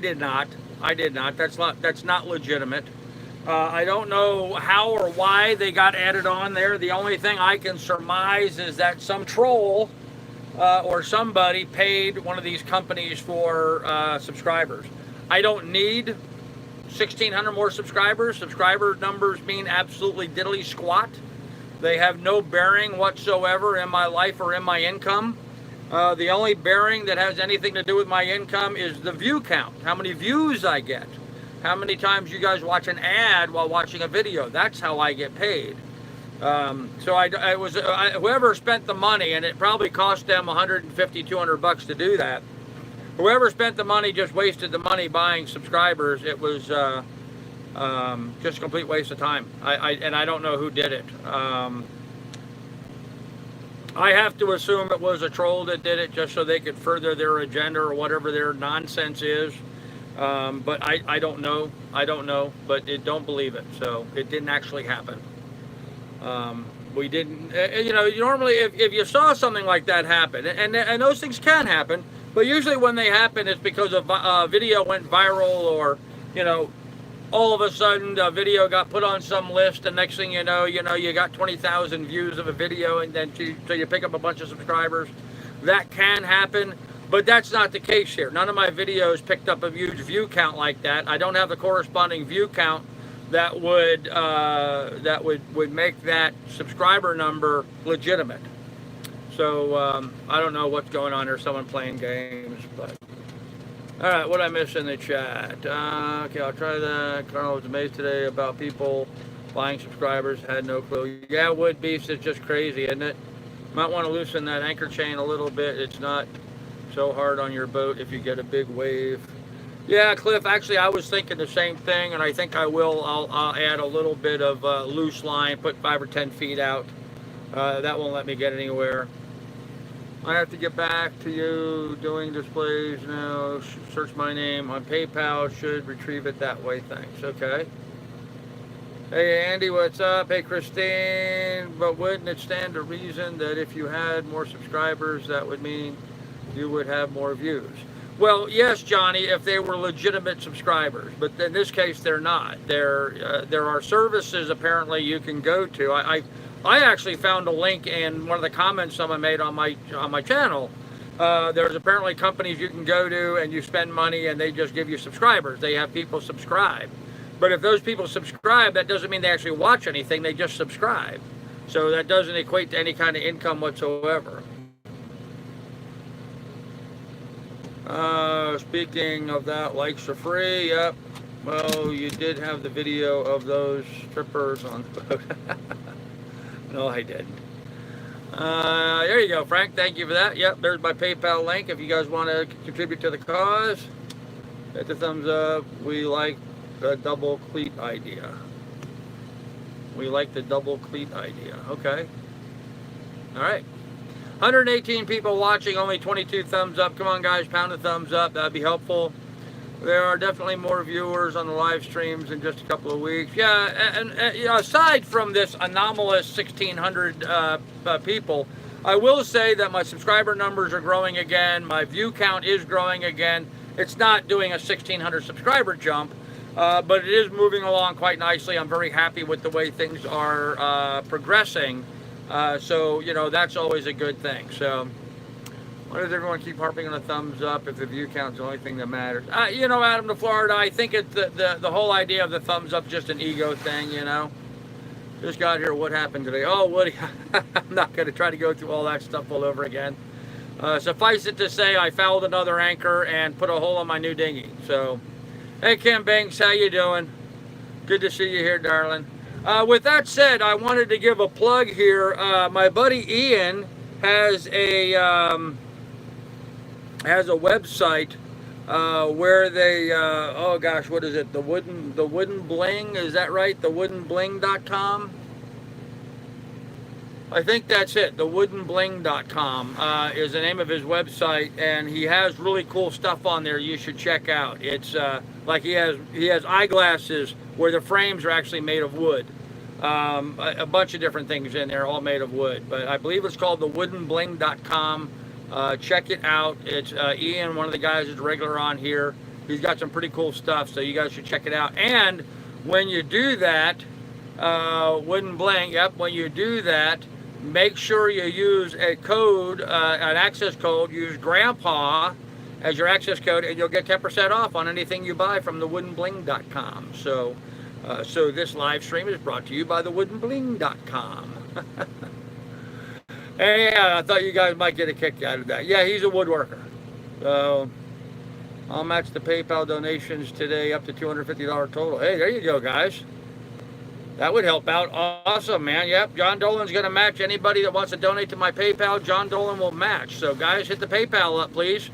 did not. That's not legitimate. I don't know how or why they got added on there. The only thing I can surmise is that some troll or somebody paid one of these companies for subscribers. I don't need 1,600 more subscribers. Subscriber numbers mean absolutely diddly squat. They have no bearing whatsoever in my life or in my income. The only bearing that has anything to do with my income is the view count, how many views I get. How many times you guys watch an ad while watching a video? That's how I get paid. Whoever spent the money, and it probably cost them 150, 200 bucks to do that. Whoever spent the money just wasted the money buying subscribers. It was just a complete waste of time. And I don't know who did it. I have to assume it was a troll that did it just so they could further their agenda or whatever their nonsense is. But I don't know. But don't believe it. So it didn't actually happen. We didn't, normally if you saw something like that happen, and those things can happen, but usually when they happen, it's because a video went viral or, all of a sudden the video got put on some list, and next thing you know, you got 20,000 views of a video, and then so you pick up a bunch of subscribers. That can happen. But that's not the case here. None of my videos picked up a huge view count like that. I don't have the corresponding view count that would make that subscriber number legitimate. So I don't know what's going on. There's someone playing games, but all right. What I missed in the chat? Okay, I'll try that. Carl was amazed today about people buying subscribers. Had no clue. Yeah, wood beefs is just crazy, isn't it? Might want to loosen that anchor chain a little bit. It's not so hard on your boat if you get a big wave. Yeah, Cliff, actually I was thinking the same thing, and I think I will. I'll add a little bit of loose line, put 5 or 10 feet out. That won't let me get anywhere. I have to get back to you doing displays now. Search my name on PayPal, should retrieve it that way. Thanks. Okay. Hey Andy, what's up? Hey Christine, but wouldn't it stand to reason that if you had more subscribers, that would mean you would have more views? Well, yes, Johnny, if they were legitimate subscribers, but in this case, they're not. There are services apparently you can go to. I actually found a link in one of the comments someone made on my channel. There's apparently companies you can go to and you spend money and they just give you subscribers. They have people subscribe. But if those people subscribe, that doesn't mean they actually watch anything. They just subscribe. So that doesn't equate to any kind of income whatsoever. Speaking of that, likes are free. Yep. Well, you did have the video of those strippers on the boat. No, I didn't. There you go, Frank. Thank you for that. Yep, there's my PayPal link. If you guys want to contribute to the cause, hit the thumbs up. We like the double cleat idea. Okay. All right. 118 people watching, only 22 thumbs up. Come on, guys, pound the thumbs up. That'd be helpful. There are definitely more viewers on the live streams in just a couple of weeks. Yeah, and aside from this anomalous 1,600 people, I will say that my subscriber numbers are growing again. My view count is growing again. It's not doing a 1,600 subscriber jump, but it is moving along quite nicely. I'm very happy with the way things are progressing. So, that's always a good thing. So, why does everyone keep harping on a thumbs up if the view count's the only thing that matters? Adam to Florida, I think it's the whole idea of the thumbs up just an ego thing, Just got here. What happened today? Oh, Woody, I'm not going to try to go through all that stuff all over again. Suffice it to say, I fouled another anchor and put a hole in my new dinghy. So, hey, Kim Banks, how you doing? Good to see you here, darling. With that said, I wanted to give a plug here. My buddy Ian has a website where they oh gosh, what is it? The wooden bling, is that right? thewoodenbling.com. I think that's it. Thewoodenbling.com is the name of his website, and he has really cool stuff on there you should check out. It's like he has eyeglasses where the frames are actually made of wood. A bunch of different things in there, all made of wood. But I believe it's called thewoodenbling.com. Check it out. It's Ian, one of the guys who's regular on here. He's got some pretty cool stuff, so you guys should check it out. And when you do that, Wooden Bling, yep, when you do that, make sure you use a code, an access code. Use Grandpa as your access code, and you'll get 10% off on anything you buy from thewoodenbling.com. So, so this live stream is brought to you by thewoodenbling.com. And yeah, I thought you guys might get a kick out of that. Yeah, he's a woodworker. So I'll match the PayPal donations today up to $250 total. Hey, there you go, guys. That would help out. Awesome, man. Yep, John Dolan's going to match anybody that wants to donate to my PayPal. John Dolan will match. So, guys, hit the PayPal up, please.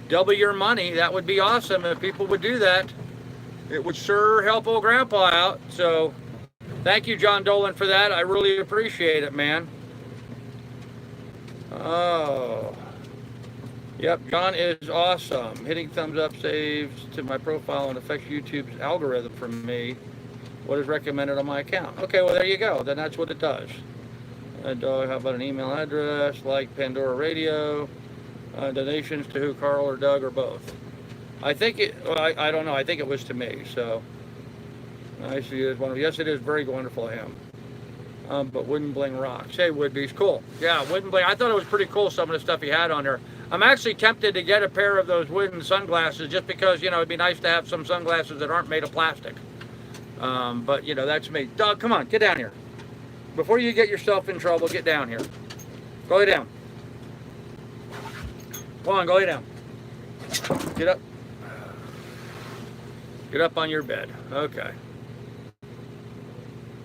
Double your money. That would be awesome if people would do that. It would sure help old Grandpa out. So, thank you, John Dolan, for that. I really appreciate it, man. Oh. Yep, John is awesome. Hitting thumbs up saves to my profile and affects YouTube's algorithm for me. What is recommended on my account? Okay, well, there you go. Then that's what it does. And how about an email address, like Pandora Radio, donations to who, Carl or Doug or both? I think it, well, I don't know. I think it was to me. So, I see it as one of, yes, it is very wonderful of him. But Wooden Bling rocks. Hey, Woodbee's cool. Yeah, Wooden Bling. I thought it was pretty cool, some of the stuff he had on there. I'm actually tempted to get a pair of those wooden sunglasses just because, you know, it'd be nice to have some sunglasses that aren't made of plastic. But, you know, that's me. Doug, come on, get down here. Before you get yourself in trouble, get down here. Go lay down. Go on, go lay down. Get up. Get up on your bed. Okay.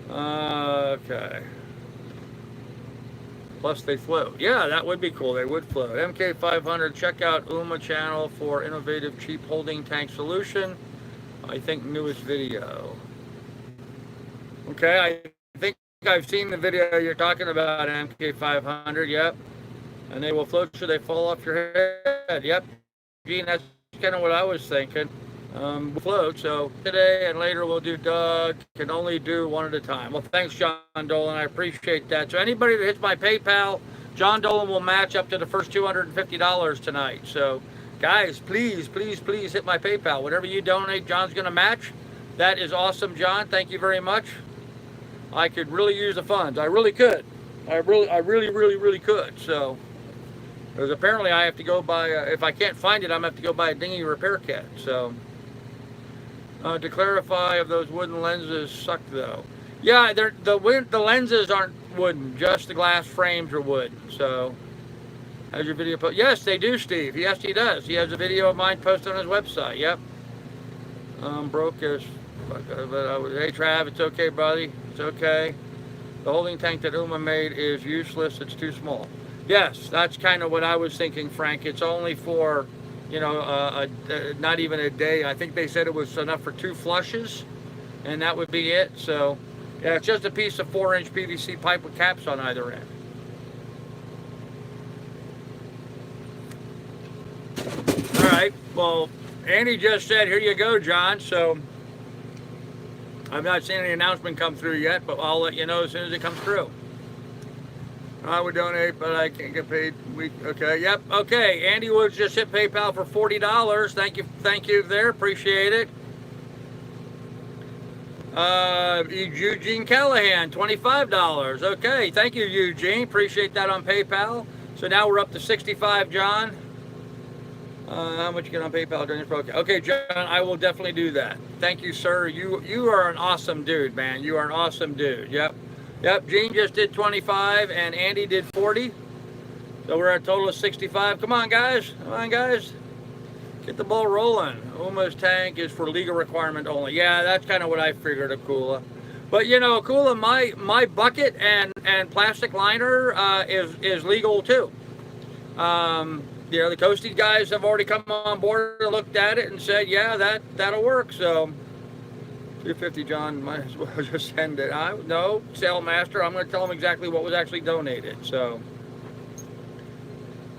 Okay. Plus they float. Yeah, that would be cool. They would float. MK500, check out UMA channel for innovative cheap holding tank solution. I think newest video. Okay, I think I've seen the video you're talking about, MK500, yep. And they will float so they fall off your head, yep. Gene, that's kind of what I was thinking. Float, so today and later we'll do Doug, can only do one at a time. Well, thanks, John Dolan, I appreciate that. So anybody that hits my PayPal, John Dolan will match up to the first $250 tonight. So guys, please, please, please hit my PayPal. Whatever you donate, John's going to match. That is awesome, John. Thank you very much. I could really use the funds. I really could. I really could. So, because apparently I have to go buy, if I can't find it, I'm going to have to go buy a dinghy repair kit. So, to clarify, if those wooden lenses suck though. Yeah, the lenses aren't wooden. Just the glass frames are wood. So, how's your video post? Yes, they do, Steve. Yes, he does. He has a video of mine posted on his website. Yep. Broke as fuck. Hey, Trav, it's okay, buddy. It's okay. The holding tank that Uma made is useless. It's too small. Yes, that's kind of what I was thinking, Frank. It's only for, you know, not even a day. I think they said it was enough for 2 flushes, and that would be it. So, yeah, it's just a piece of 4-inch PVC pipe with caps on either end. All right, well, Andy just said, here you go, John. So I've not seen any announcement come through yet, but I'll let you know as soon as it comes through. I would donate, but I can't get paid. Okay, yep, okay. Andy Woods just hit PayPal for $40. Thank you there, appreciate it. Eugene Callahan, $25. Okay, thank you, Eugene. Appreciate that on PayPal. So now we're up to $65, John. How much you get on PayPal during this broadcast? Okay, John, I will definitely do that. Thank you, sir. You are an awesome dude, man. You are an awesome dude. Yep. Yep, Gene just did 25 and Andy did 40. So we're at a total of 65. Come on, guys. Come on, guys. Get the ball rolling. Uma's tank is for legal requirement only. Yeah, that's kind of what I figured, Akula. But you know, Akula, my bucket and plastic liner is legal too. You know, the Coastie guys have already come on board and looked at it and said, yeah, that'll work. So 250, John, might as well just send it. No, sale master, I'm going to tell them exactly what was actually donated. So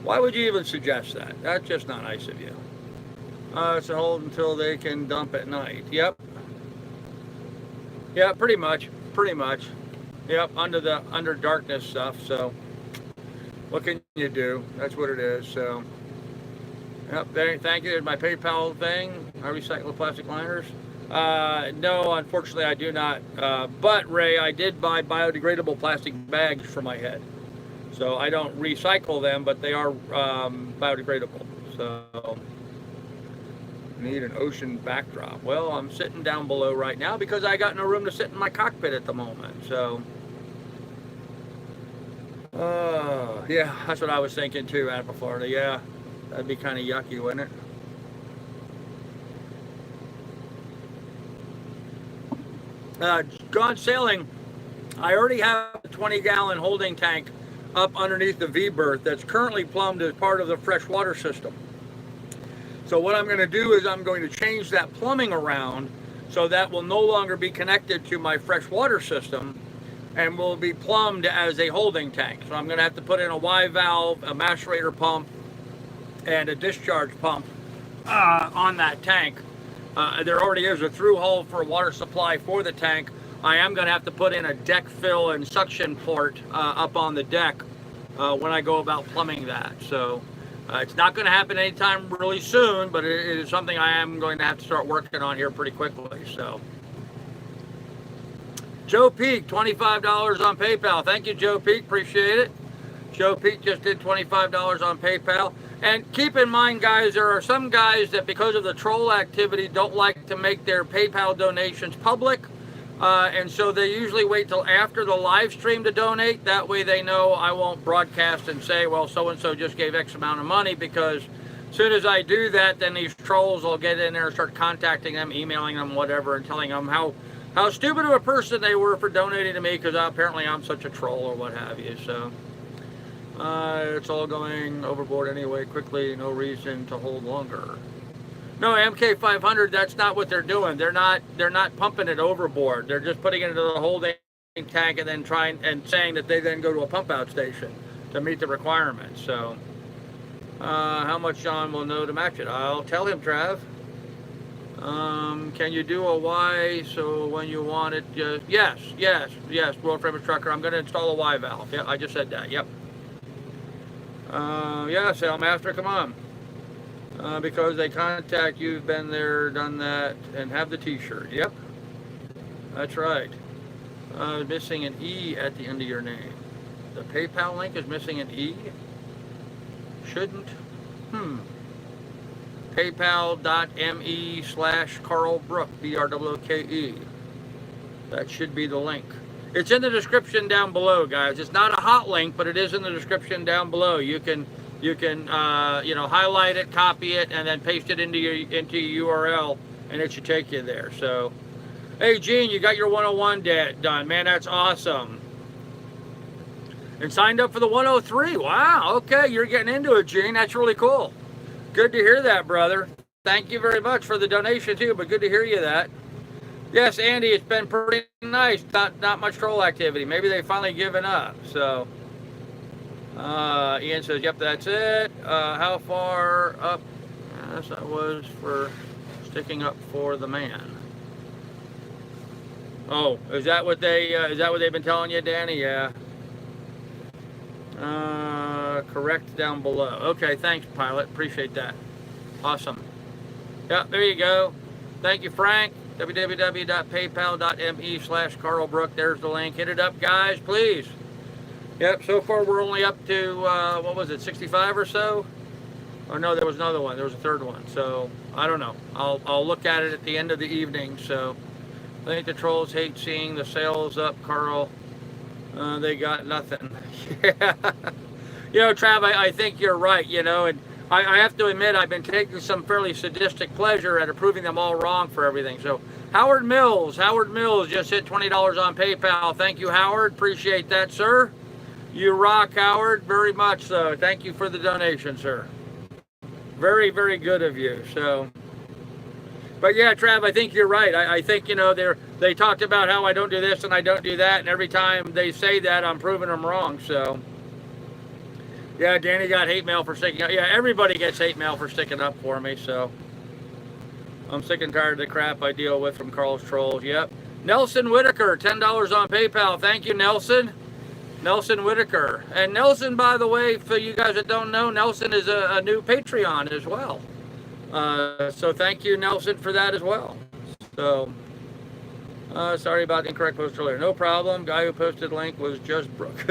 why would you even suggest that? That's just not nice of you. It's a hold until they can dump at night. Yep. Yeah, pretty much. Pretty much. Yep, under darkness stuff. So what can you do? That's what it is. So yep, thank you. There's my PayPal thing. I recycle plastic liners. No, unfortunately I do not. But Ray, I did buy biodegradable plastic bags for my head. So I don't recycle them, but they are biodegradable. So need an ocean backdrop. Well, I'm sitting down below right now because I got no room to sit in my cockpit at the moment. So yeah, that's what I was thinking too, Apple, Florida. Yeah, that'd be kind of yucky, wouldn't it? Gone sailing. I already have a 20-gallon holding tank up underneath the V-berth that's currently plumbed as part of the freshwater system. So what I'm going to do is I'm going to change that plumbing around so that will no longer be connected to my freshwater system and will be plumbed as a holding tank. So I'm going to have to put in a Y valve, a macerator pump, and a discharge pump on that tank. There already is a through hole for a water supply for the tank. I am going to have to put in a deck fill and suction port up on the deck when I go about plumbing that. So it's not going to happen anytime really soon, but it is something I am going to have to start working on here pretty quickly. So Joe Peak, $25 on PayPal. Thank you, Joe Peak. Appreciate it. Joe Peak just did $25 on PayPal. And keep in mind, guys, there are some guys that because of the troll activity don't like to make their PayPal donations public. And so they usually wait till after the live stream to donate. That way they know I won't broadcast and say, well, so-and-so just gave X amount of money, because as soon as I do that, then these trolls will get in there and start contacting them, emailing them, whatever, and telling them how stupid of a person they were for donating to me because apparently I'm such a troll or what have you. So it's all going overboard anyway, quickly, no reason to hold longer. No, MK500, that's not what they're doing. They're not pumping it overboard. They're just putting it into the holding tank and then trying and saying that they then go to a pump out station to meet the requirements. So how much John will know to match it? I'll tell him, Trav. Can you do a Y so when you want it? Yes, World Famous Trucker. I'm going to install a Y valve. Yeah, I just said that. Yep. Yeah, Sailmaster, come on. Because they contact you, you've been there, done that, and have the t-shirt. Yep, that's right. Missing an E at the end of your name. The PayPal link is missing an E? Shouldn't. PayPal.me/Carl Brook, BRWKE. That should be the link. It's in the description down below, guys. It's not a hot link, but it is in the description down below. You can highlight it, copy it, and then paste it into your URL, and it should take you there. So, hey, Gene, you got your 101 done, man. That's awesome. And signed up for the 103. Wow. Okay, you're getting into it, Gene. That's really cool. Good to hear that, brother. Thank you very much for the donation too. But good to hear you that. Yes, Andy, it's been pretty nice. Not much troll activity. Maybe they've finally given up. So. Ian says, yep, that's it. How far up? Yes, that was for sticking up for the man. Oh, is that what they've been telling you, Danny? Yeah. Correct down below. Okay, thanks, pilot. Appreciate that. Awesome. Yeah, there you go. Thank you, Frank. www.paypal.me/Carl Brook. There's the link. Hit it up, guys, please. Yep, so far we're only up to, what was it, 65 or so? Or no, there was another one. There was a third one. So, I don't know. I'll look at it at the end of the evening. So, I think the trolls hate seeing the sales up, Carl. They got nothing. Yeah. You know, Trav, I think you're right, you know, and I have to admit I've been taking some fairly sadistic pleasure at proving them all wrong for everything. So Howard Mills just hit $20 on PayPal. Thank you, Howard. Appreciate that, sir. You rock, Howard, very much so. Thank you for the donation, sir. Very, very good of you. So, but yeah, Trav, I think you're right. I think, you know, they talked about how I don't do this and I don't do that, and every time they say that, I'm proving them wrong. So, yeah, Danny got hate mail for sticking up. Yeah, everybody gets hate mail for sticking up for me. So, I'm sick and tired of the crap I deal with from Carl's Trolls. Yep. Nelson Whitaker, $10 on PayPal. Thank you, Nelson. Nelson Whitaker. And Nelson, by the way, for you guys that don't know, Nelson is a new Patreon as well. So thank you, Nelson, for that as well. So, sorry about the incorrect post earlier. No problem. Guy who posted link was just Brooke.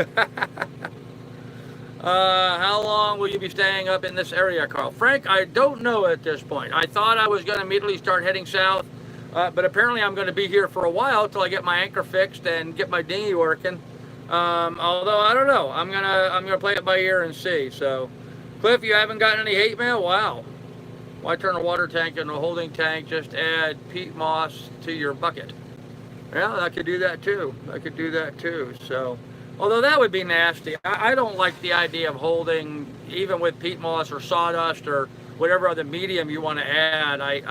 How long will you be staying up in this area, Carl? Frank, I don't know at this point. I thought I was going to immediately start heading south, but apparently I'm going to be here for a while till I get my anchor fixed and get my dinghy working. Although I don't know, I'm gonna play it by ear and see. So, Cliff, you haven't gotten any hate mail? Wow. Why turn a water tank into a holding tank? Just add peat moss to your bucket. Yeah, I could do that too. I could do that too. So, although that would be nasty. I don't like the idea of holding, even with peat moss or sawdust or whatever other medium you want to add. I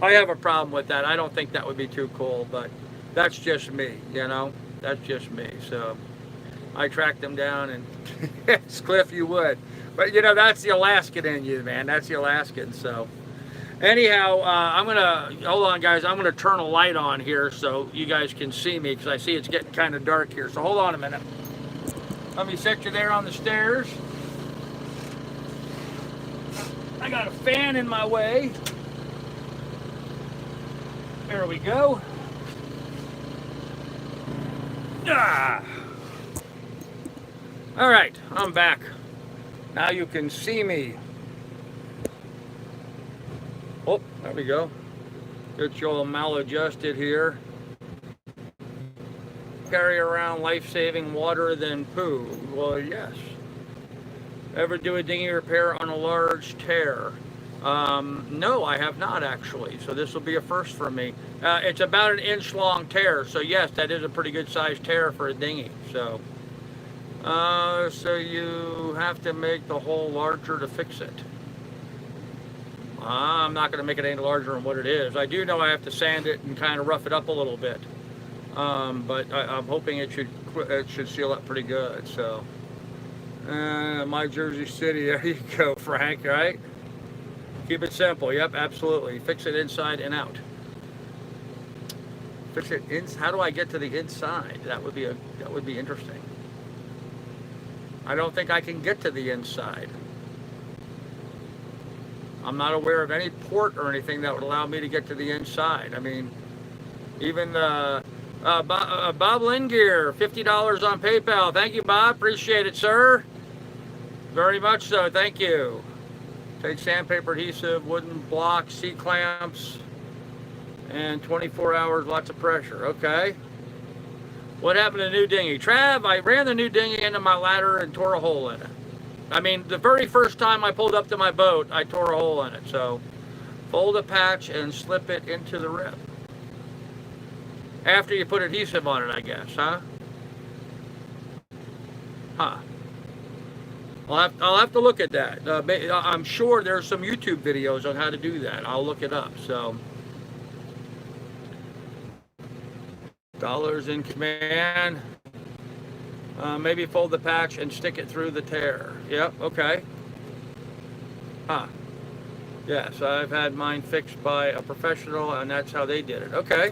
have a problem with that. I don't think that would be too cool, but that's just me, you know. That's just me. So I tracked them down, and yes, Cliff, you would. But you know, that's the Alaskan in you, man. That's the Alaskan. So anyhow, I'm gonna hold on, guys. I'm gonna turn a light on here so you guys can see me, because I see it's getting kind of dark here. So hold on a minute. Let me set you there on the stairs. I got a fan in my way. There we go. Ah. All right, I'm back. Now you can see me. Oh, there we go. Get you all maladjusted here. Carry around life-saving water than poo. Well, yes. Ever do a dinghy repair on a large tear? No, I have not actually. So this will be a first for me. It's about an inch long tear. So yes, that is a pretty good sized tear for a dinghy. So, so you have to make the hole larger to fix it. I'm not going to make it any larger than what it is. I do know I have to sand it and kind of rough it up a little bit. But I'm hoping it should seal up pretty good. So, my Jersey City, there you go, Frank, right? Keep it simple. Yep, absolutely. Fix it inside and out. Fix it in. How do I get to the inside? That would be interesting. I don't think I can get to the inside. I'm not aware of any port or anything that would allow me to get to the inside. I mean, even Bob Lingear, $50 on PayPal. Thank you, Bob. Appreciate it, sir. Very much so. Thank you. Take sandpaper adhesive, wooden blocks, C-clamps, and 24 hours, lots of pressure. Okay. What happened to the new dinghy? Trav, I ran the new dinghy into my ladder and tore a hole in it. I mean, the very first time I pulled up to my boat, I tore a hole in it. So, fold a patch and slip it into the rip. After you put adhesive on it, I guess, huh? Huh. I'll have to look at that. I'm sure there's some YouTube videos on how to do that. I'll look it up. So, dollars in command. Maybe fold the patch and stick it through the tear. Yep. Okay. Huh. Yes, I've had mine fixed by a professional, and that's how they did it. Okay.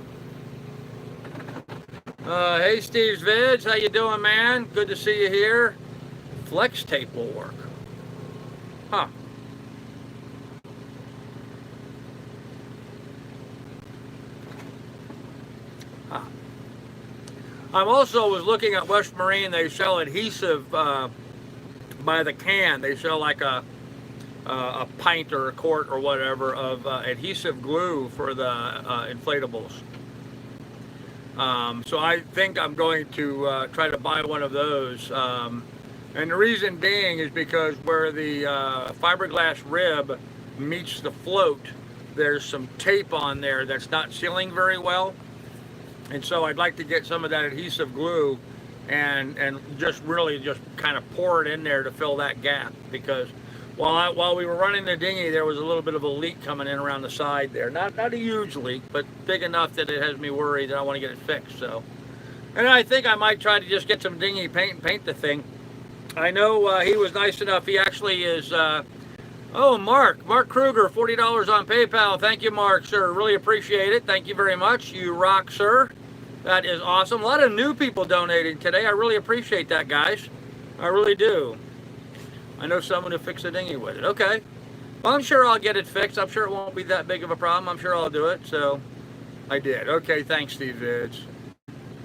Hey, Steve's Vids, how you doing, man? Good to see you here. Flex tape will work. Huh. Huh. I'm also was looking at West Marine. They sell adhesive by the can. They sell like a pint or a quart or whatever of adhesive glue for the inflatables. So I think I'm going to try to buy one of those. And the reason being is because where the fiberglass rib meets the float, there's some tape on there that's not sealing very well. And so I'd like to get some of that adhesive glue and just really just kind of pour it in there to fill that gap, because while we were running the dinghy, there was a little bit of a leak coming in around the side there. Not a huge leak, but big enough that it has me worried that I want to get it fixed. So, and I think I might try to just get some dinghy paint and paint the thing. I know he was nice enough. He actually is, oh, Mark Kruger, $40 on PayPal. Thank you, Mark, sir. Really appreciate it. Thank you very much. You rock, sir. That is awesome. A lot of new people donating today. I really appreciate that, guys. I really do. I know someone who fixed a dinghy with it. Okay. Well, I'm sure I'll get it fixed. I'm sure it won't be that big of a problem. I'm sure I'll do it. So I did. Okay, thanks, Steve Vids.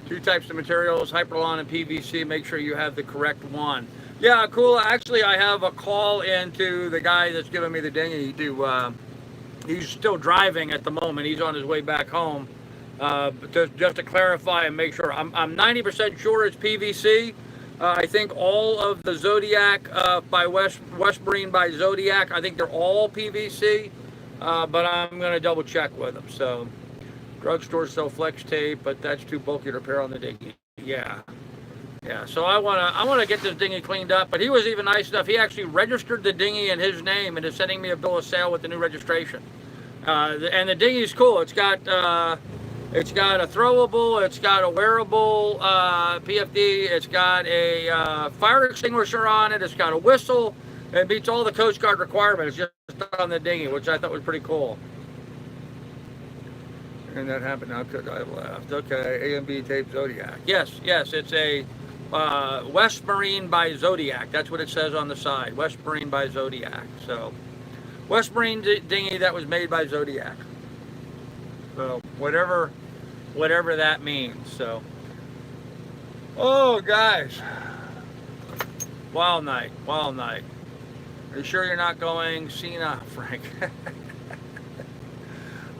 2 types of materials, Hyperlon and PVC. Make sure you have the correct one. Yeah, cool. Actually, I have a call into the guy that's giving me the dinghy to, he's still driving at the moment. He's on his way back home. Just to clarify and make sure, I'm 90% sure it's PVC. I think all of the Zodiac by West Marine by Zodiac, I think they're all PVC, but I'm going to double check with them. So, drugstores sell flex tape, but that's too bulky to repair on the dinghy. Yeah. So I want to get this dinghy cleaned up. But he was even nice enough. He actually registered the dinghy in his name and is sending me a bill of sale with the new registration. And the dinghy's cool. It's got a throwable, it's got a wearable PFD, it's got a fire extinguisher on it, it's got a whistle. It meets all the Coast Guard requirements just on the dinghy, which I thought was pretty cool. And that happened now because I left. Okay, A and B tape Zodiac. Yes, it's a West Marine by Zodiac. That's what it says on the side. West Marine by Zodiac. So, West Marine dinghy that was made by Zodiac. So, whatever that means. So, oh, guys. Wild night. Are you sure you're not going Cena, Frank?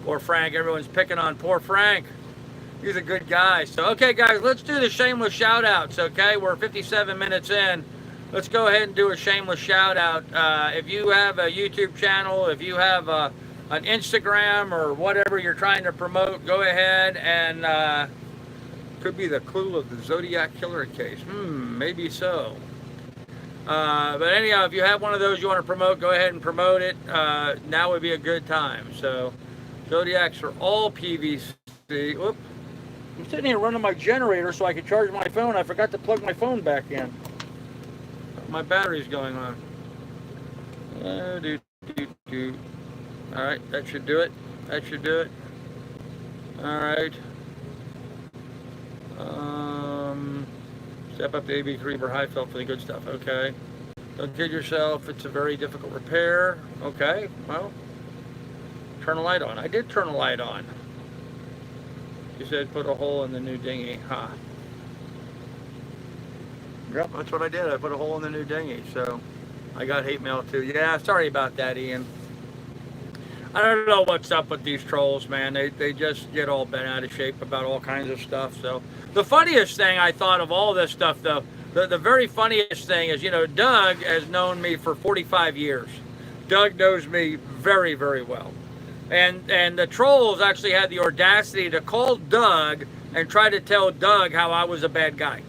Poor Frank. Everyone's picking on poor Frank. He's a good guy. So, okay, guys, let's do the shameless shout-outs, okay? We're 57 minutes in. Let's go ahead and do a shameless shout-out. If you have a YouTube channel, if you have an Instagram or whatever you're trying to promote, go ahead and could be the clue of the Zodiac killer case. Maybe so. But anyhow, if you have one of those you want to promote, go ahead and promote it. Now would be a good time. So, Zodiacs are all PVC. Whoop. I'm sitting here running my generator so I can charge my phone. I forgot to plug my phone back in. My battery's going on. All right, that should do it. All right. Step up to AB3 for high felt for the good stuff. Okay. Don't kid yourself. It's a very difficult repair. Okay. Well, turn a light on. I did turn a light on. You said put a hole in the new dinghy. Huh. Yep, that's what I did. I put a hole in the new dinghy. So I got hate mail too. Yeah, sorry about that, Ian. I don't know what's up with these trolls, man. They just get all bent out of shape about all kinds of stuff. So the funniest thing I thought of all this stuff, though, the very funniest thing is, you know, Doug has known me for 45 years. Doug knows me very, very well. And the trolls actually had the audacity to call Doug and try to tell Doug how I was a bad guy.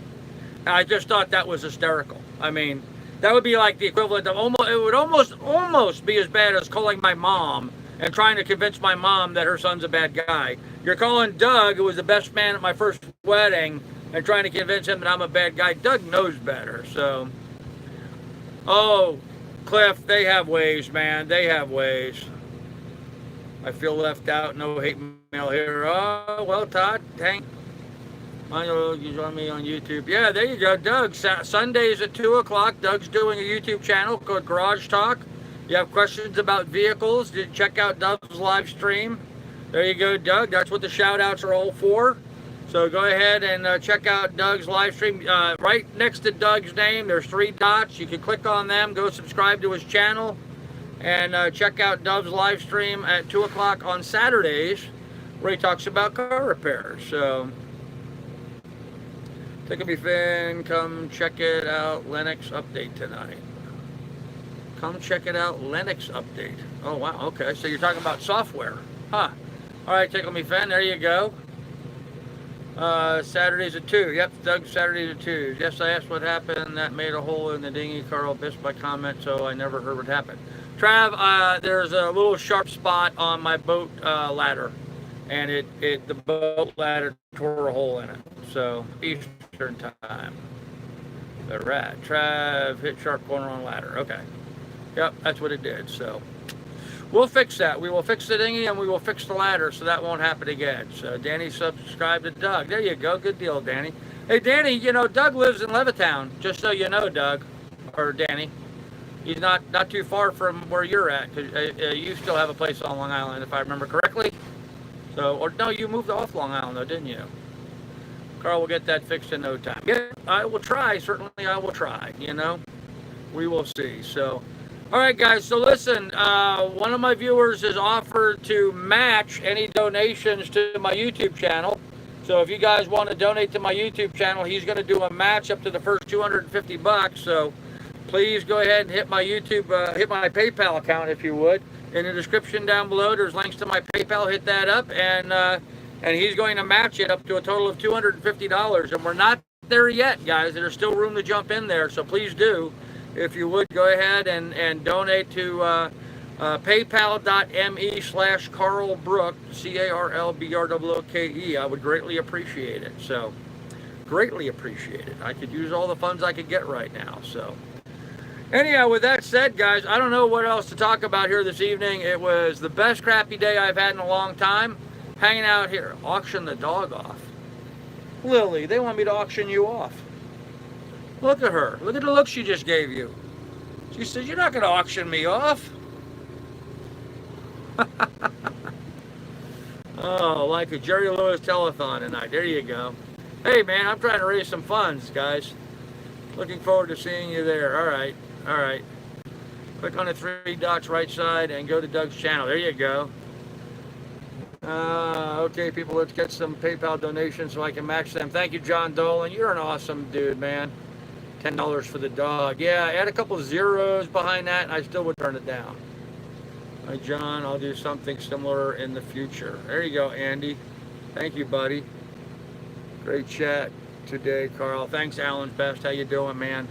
And I just thought that was hysterical. I mean, that would be like the equivalent of it would almost be as bad as calling my mom and trying to convince my mom that her son's a bad guy. You're calling Doug, who was the best man at my first wedding, and trying to convince him that I'm a bad guy. Doug knows better, so. Oh, Cliff, they have ways, man. They have ways. I feel left out. No hate mail here. Oh, well, Todd, dang. You join me on YouTube. Yeah, there you go, Doug. Sundays at 2 o'clock. Doug's doing a YouTube channel called Garage Talk. You have questions about vehicles, check out Doug's live stream. There you go, Doug. That's what the shout-outs are all for. So go ahead and check out Doug's live stream. Right next to Doug's name, there's 3 dots. You can click on them, go subscribe to his channel, and check out Doug's live stream at 2 o'clock on Saturdays, where he talks about car repairs. So Tickle Me Fin, come check it out. Linux update tonight. Come check it out. Linux update. Oh, wow. Okay. So you're talking about software. Huh. All right, Tickle Me Fin. There you go. Saturdays at 2. Yep, Doug, Saturdays at 2. Yes, I asked what happened. That made a hole in the dinghy. Carl missed my comment, so I never heard what happened. Trav, there's a little sharp spot on my boat ladder, and the boat ladder tore a hole in it. So Eastern time. The rat. Trav hit sharp corner on ladder. Okay. Yep, that's what it did. So we'll fix that. We will fix the dinghy and we will fix the ladder so that won't happen again. So Danny subscribed to Doug. There you go. Good deal, Danny. Hey, Danny, you know, Doug lives in Levittown, just so you know, Doug, or Danny. He's not too far from where you're at, because you still have a place on Long Island, if I remember correctly. So, or no, you moved off Long Island, though, didn't you? Carl will get that fixed in no time. Yeah, I will try. Certainly, I will try, you know. We will see. So, all right, guys. So, listen, one of my viewers has offered to match any donations to my YouTube channel. So, if you guys want to donate to my YouTube channel, he's going to do a match up to the first $250. So, please go ahead and hit my hit my PayPal account if you would. In the description down below, there's links to my PayPal. Hit that up, and he's going to match it up to a total of $250. And we're not there yet, guys. There's still room to jump in there, so please do. If you would, go ahead and donate to paypal.me/Carl Brook, CarlBrooke. I would greatly appreciate it. So, greatly appreciate it. I could use all the funds I could get right now. So, anyhow, with that said, guys, I don't know what else to talk about here this evening. It was the best crappy day I've had in a long time. Hanging out here. Auction the dog off. Lily, they want me to auction you off. Look at her. Look at the look she just gave you. She said, you're not going to auction me off. Oh, like a Jerry Lewis telethon tonight. There you go. Hey, man, I'm trying to raise some funds, guys. Looking forward to seeing you there. All right. All right. Click on the 3 dots right side and go to Doug's channel. There you go. Okay, people, let's get some PayPal donations so I can match them. Thank you, John Dolan. You're an awesome dude, man. $10 for the dog. Yeah, add a couple of zeros behind that, and I still would turn it down. Hi, John. I'll do something similar in the future. There you go, Andy. Thank you, buddy. Great chat today, Carl. Thanks, Alan Best. How you doing, man?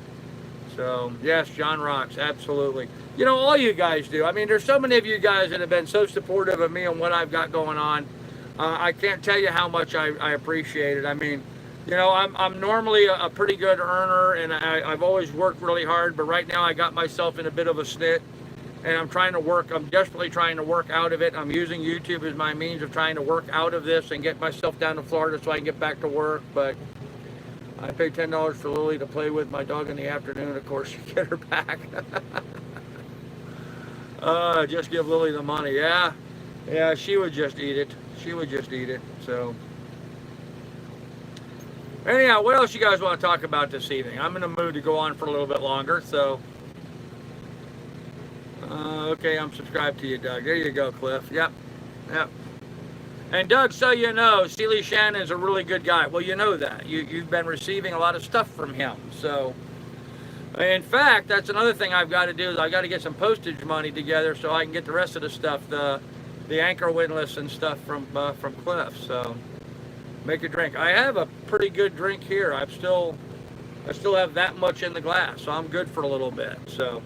So, yes, John rocks. Absolutely. You know, all you guys do. I mean, there's so many of you guys that have been so supportive of me and what I've got going on. I can't tell you how much I appreciate it. I mean, you know, I'm normally a pretty good earner, and I've always worked really hard, but right now I got myself in a bit of a snit, and I'm desperately trying to work out of it. I'm using YouTube as my means of trying to work out of this and get myself down to Florida so I can get back to work, but I paid $10 for Lily to play with my dog in the afternoon. Of course, you get her back. Just give Lily the money. Yeah, she would just eat it. She would just eat it. So, anyhow, what else you guys want to talk about this evening? I'm in the mood to go on for a little bit longer. So, okay, I'm subscribed to you, Doug. There you go, Cliff. Yep. And Doug, so you know, Sealy Shannon's a really good guy. Well, you know that. You've been receiving a lot of stuff from him. So, in fact, that's another thing I've got to do is I've got to get some postage money together so I can get the rest of the stuff, the anchor windlass and stuff from Cliff. So, make a drink. I have a pretty good drink here. I still have that much in the glass, so I'm good for a little bit. So,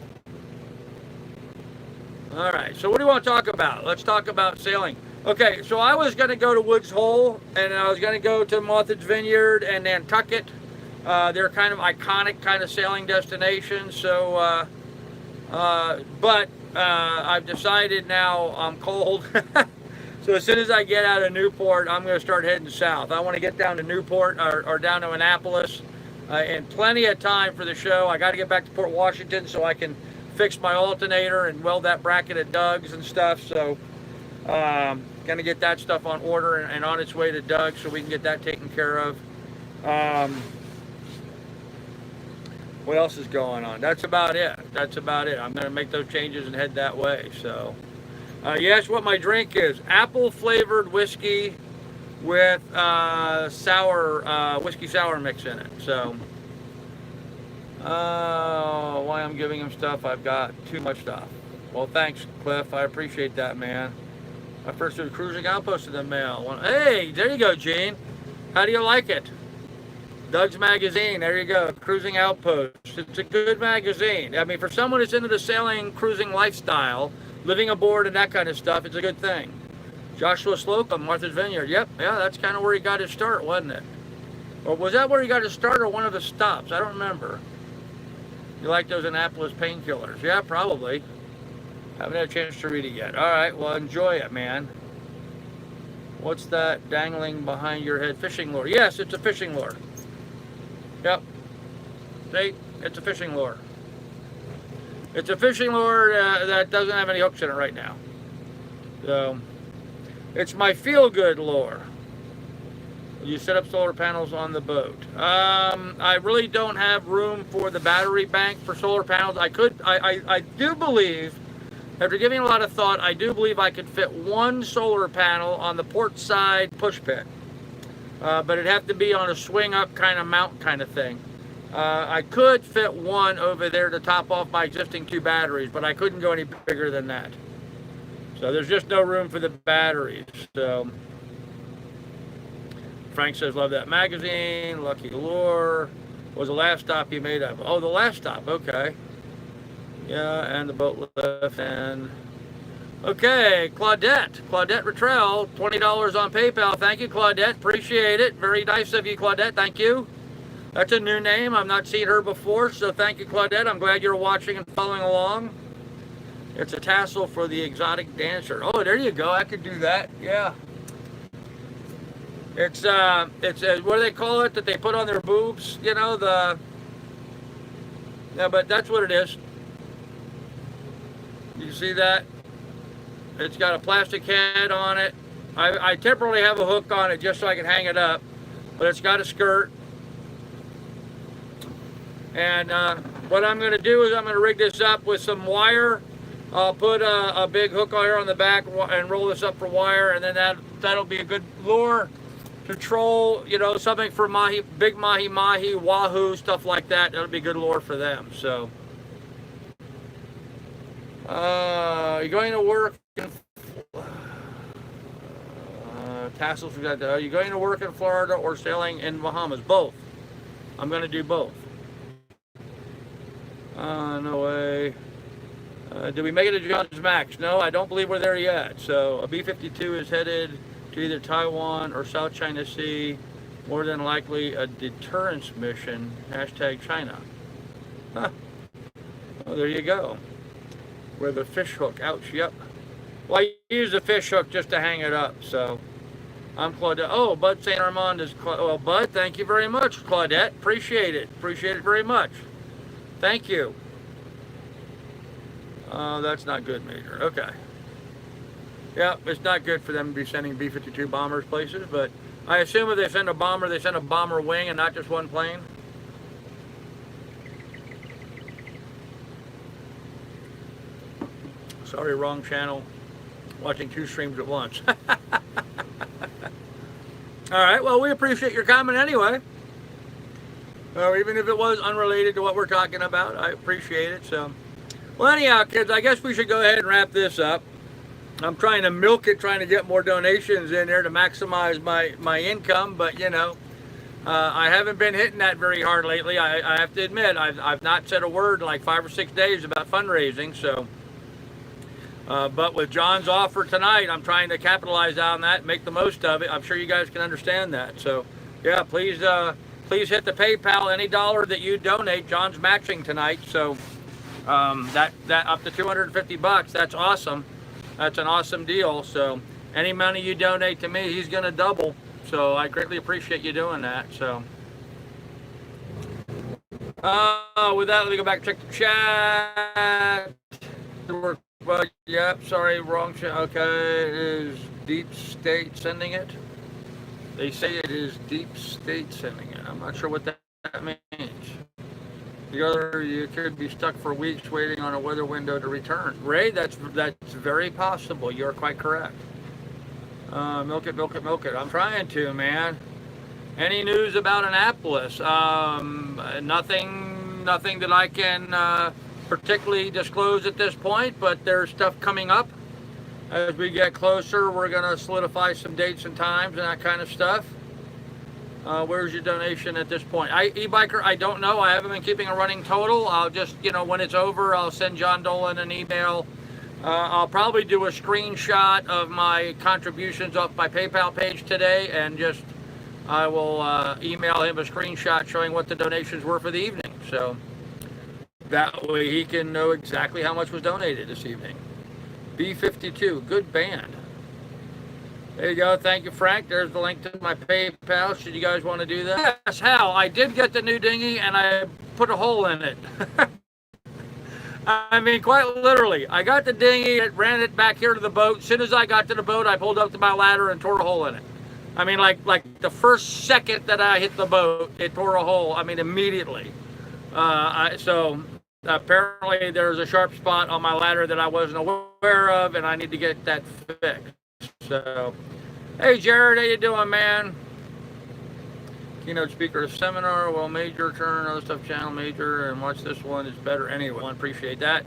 all right. So, what do you want to talk about? Let's talk about sailing. Okay, so I was going to go to Woods Hole, and I was going to go to Mothage Vineyard and Nantucket. They're kind of iconic kind of sailing destinations. So, but I've decided now I'm cold. So as soon as I get out of Newport, I'm going to start heading south. I want to get down to Newport or down to Annapolis in plenty of time for the show. I got to get back to Port Washington so I can fix my alternator and weld that bracket at Doug's and stuff. So, going to get that stuff on order and on its way to Doug so we can get that taken care of. What else is going on? That's about it. I'm going to make those changes and head that way. So, you asked what my drink is. Apple flavored whiskey with whiskey sour mix in it. So, why I'm giving him stuff? I've got too much stuff. Well, thanks, Cliff. I appreciate that, man. My first cruising outpost in the mail. Hey, there you go, Gene. How do you like it? Doug's magazine. There you go. Cruising outpost. It's a good magazine. I mean, for someone that's into the sailing, cruising lifestyle, living aboard and that kind of stuff, it's a good thing. Joshua Slocum, Martha's Vineyard. Yep, yeah, that's kind of where he got his start, wasn't it? Or was that where he got his start or one of the stops? I don't remember. You like those Annapolis painkillers? Yeah, probably. Haven't had a chance to read it yet. All right, well, enjoy it, man. What's that dangling behind your head? Fishing lure. Yes, it's a fishing lure. Yep. See? It's a fishing lure. It's a fishing lure that doesn't have any hooks in it right now. So, it's my feel-good lure. You set up solar panels on the boat. I really don't have room for the battery bank for solar panels. I do believe, after giving a lot of thought, I do believe I could fit one solar panel on the port side push pit. But it'd have to be on a swing up kind of mount kind of thing. I could fit one over there to top off my existing 2 batteries, but I couldn't go any bigger than that. So there's just no room for the batteries. So Frank says, love that magazine. Lucky Lure. What was the last stop you made of? Oh, the last stop. Okay. Yeah, and the boat lift. And okay, Claudette Retrell, $20 on PayPal. Thank you, Claudette. Appreciate it. Very nice of you, Claudette. Thank you. That's a new name. I've not seen her before, so thank you, Claudette. I'm glad you're watching and following along. It's a tassel for the exotic dancer. Oh, there you go. I could do that. Yeah. It's what do they call it that they put on their boobs? You know, yeah, but that's what it is. You see that? It's got a plastic head on it. I temporarily have a hook on it just so I can hang it up, but it's got a skirt. And what I'm going to do is I'm going to rig this up with some wire. I'll put a big hook here on the back and roll this up for wire, and then that'll be a good lure to troll, you know, something for big mahi-mahi, wahoo, stuff like that. That'll be a good lure for them. So, you're going to work in tassels. Are you going to work in Florida or sailing in Bahamas? Both. I'm going to do both. No way. Did we make it to John's Max? No, I don't believe we're there yet. So a B-52 is headed to either Taiwan or South China Sea. More than likely a deterrence mission. #China. Huh. Well, there you go. With a fish hook. Ouch. Yep. Well, I use a fish hook just to hang it up. So I'm Claudette. Oh, Bud St. Armand is. Well, Bud, thank you very much, Claudette. Appreciate it. Appreciate it very much. Thank you. That's not good, Major. Okay. Yeah, it's not good for them to be sending B-52 bombers places, but I assume if they send a bomber, they send a bomber wing and not just one plane. Sorry, wrong channel. Watching 2 streams at once. All right, well, we appreciate your comment anyway. Even if it was unrelated to what we're talking about, I appreciate it. So, well, anyhow, kids, I guess we should go ahead and wrap this up. I'm trying to milk it, trying to get more donations in there to maximize my income, but you know, I haven't been hitting that very hard lately. I have to admit, I've not said a word in like 5 or 6 days about fundraising. So, but with John's offer tonight, I'm trying to capitalize on that, and make the most of it. I'm sure you guys can understand that. So, yeah, please hit the PayPal. Any dollar that you donate, John's matching tonight. So, that up to $250. That's awesome. That's an awesome deal. So any money you donate to me, he's going to double. So I greatly appreciate you doing that. So with that, let me go back and check the chat. Well, yep, sorry, wrong chat. Okay, it is Deep State sending it. They say it is Deep State sending it. I'm not sure what that means. You could be stuck for weeks waiting on a weather window to return. Ray, that's very possible. You're quite correct. Milk it, milk it, milk it. I'm trying to, man. Any news about Annapolis? Nothing that I can particularly disclose at this point, but there's stuff coming up. As we get closer, we're going to solidify some dates and times and that kind of stuff. Where's your donation at this point? E-Biker, I don't know. I haven't been keeping a running total. I'll just, when it's over, I'll send John Dolan an email. I'll probably do a screenshot of my contributions off my PayPal page today, and just I will email him a screenshot showing what the donations were for the evening. So that way he can know exactly how much was donated this evening. B52, good band. There you go. Thank you, Frank. There's the link to my PayPal. Should you guys want to do that? Yes, Hal, I did get the new dinghy, and I put a hole in it. I mean, quite literally. I got the dinghy, ran it back here to the boat. As soon as I got to the boat, I pulled up to my ladder and tore a hole in it. I mean, like the first second that I hit the boat, it tore a hole. I mean, immediately. So apparently there's a sharp spot on my ladder that I wasn't aware of, and I need to get that fixed. So, hey, Jared, how you doing, man? Keynote speaker seminar, well, major turn, other stuff, channel major, and watch this one, it's better anyway. I appreciate that.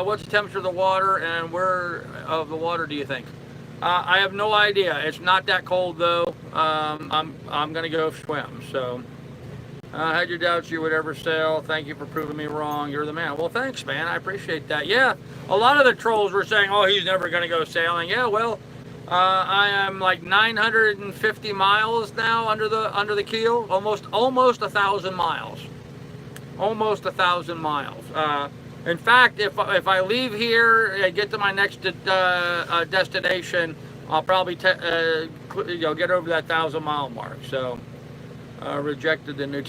What's the temperature of the water, and where of the water do you think? I have no idea. It's not that cold though. I'm gonna go swim. So, had your doubts you would ever sail. Thank you for proving me wrong. You're the man. Well, thanks, man. I appreciate that. Yeah, a lot of the trolls were saying, "Oh, he's never gonna go sailing." Yeah, well. I am like 950 miles now under the keel, almost 1,000 miles, almost 1,000 miles. In fact, if I leave here and get to my next destination, I'll probably get over that 1,000-mile mark. So rejected the new.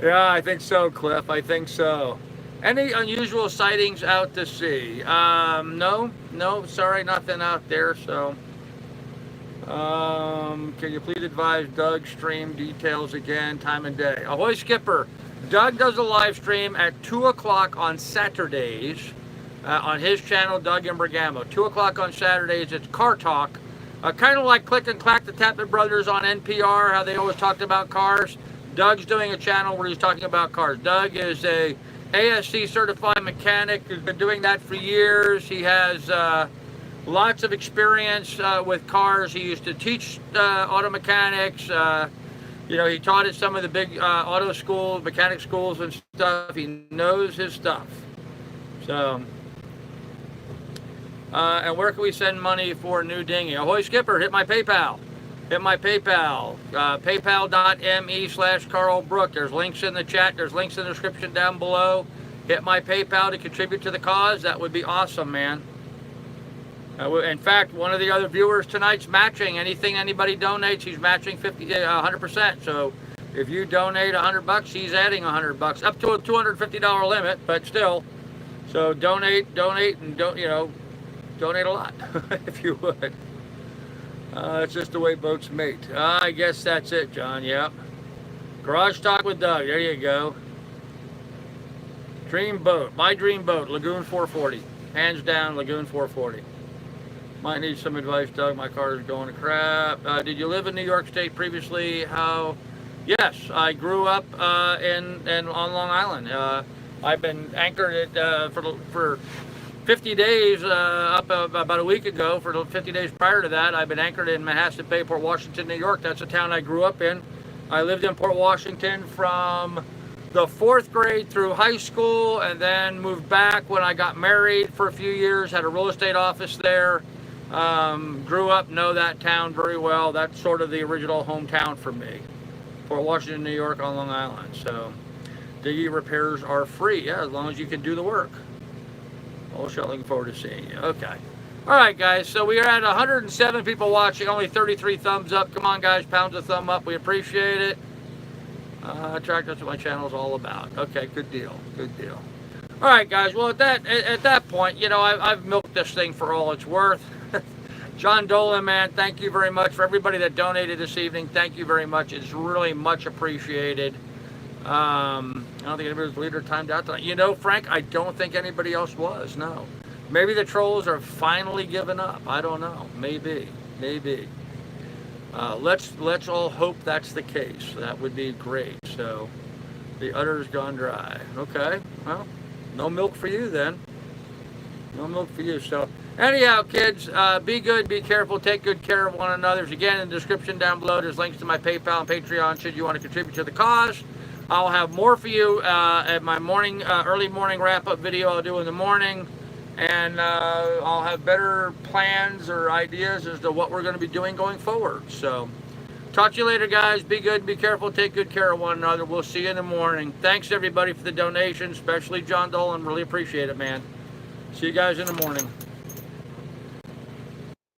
Yeah, I think so, Cliff. I think so. Any unusual sightings out to sea? No, sorry, nothing out there. So, can you please advise Doug stream details again, time and day? Ahoy, Skipper. Doug does a live stream at 2 o'clock on Saturdays on his channel, Doug and Bergamo. 2 o'clock on Saturdays, it's Car Talk. Kind of like Click and Clack, the Tappan Brothers on NPR, how they always talked about cars. Doug's doing a channel where he's talking about cars. Doug is a ASC certified mechanic, has been doing that for years. He has lots of experience with cars. He used to teach auto mechanics. He taught at some of the big auto schools, mechanic schools and stuff. He knows his stuff. So, and where can we send money for a new dinghy? Ahoy, Skipper, hit my PayPal. Hit my PayPal, paypal.me/Carl Brook. There's links in the chat. There's links in the description down below. Hit my PayPal to contribute to the cause. That would be awesome, man. In fact, one of the other viewers tonight's matching. Anything anybody donates, he's matching 100%. So if you donate $100, he's adding $100 up to a $250 limit, but still. So donate, and donate a lot if you would. It's just the way boats mate. I guess that's it, John. Yep. Garage Talk with Doug. There you go. Dream boat. My dream boat. Lagoon 440. Hands down, Lagoon 440. Might need some advice, Doug. My car is going to crap. Did you live in New York State previously? How? Yes, I grew up on Long Island. I've been anchored for 50 days up about a week ago. For the 50 days prior to that, I've been anchored in Manhasset Bay, Port Washington, New York. That's a town I grew up in. I lived in Port Washington from the 4th grade through high school, and then moved back when I got married for a few years, had a real estate office there. Grew up, know that town very well. That's sort of the original hometown for me. Port Washington, New York on Long Island. So dinghy repairs are free, yeah, as long as you can do the work. Also, looking forward to seeing you. Okay. All right, guys. So we are at 107 people watching, only 33 thumbs up. Come on, guys. Pound a thumb up. We appreciate it. Track, that's what my channel is all about. Okay, good deal. Good deal. All right, guys. Well, at that point, I've milked this thing for all it's worth. John Dolan, man, thank you very much. For everybody that donated this evening, thank you very much. It's really much appreciated. I don't think anybody was leader timed out tonight. Frank, I don't think anybody else was, no. Maybe the trolls are finally giving up. I don't know. Maybe. Let's all hope that's the case. That would be great. So the udder's gone dry. Okay. Well, no milk for you then. No milk for you. So anyhow, kids, be good, be careful, take good care of one another. Again, in the description down below, there's links to my PayPal and Patreon should you want to contribute to the cause. I'll have more for you at my morning, early morning wrap-up video I'll do in the morning. And I'll have better plans or ideas as to what we're going to be doing going forward. So, talk to you later, guys. Be good, be careful, take good care of one another. We'll see you in the morning. Thanks, everybody, for the donations, especially John Dolan. Really appreciate it, man. See you guys in the morning.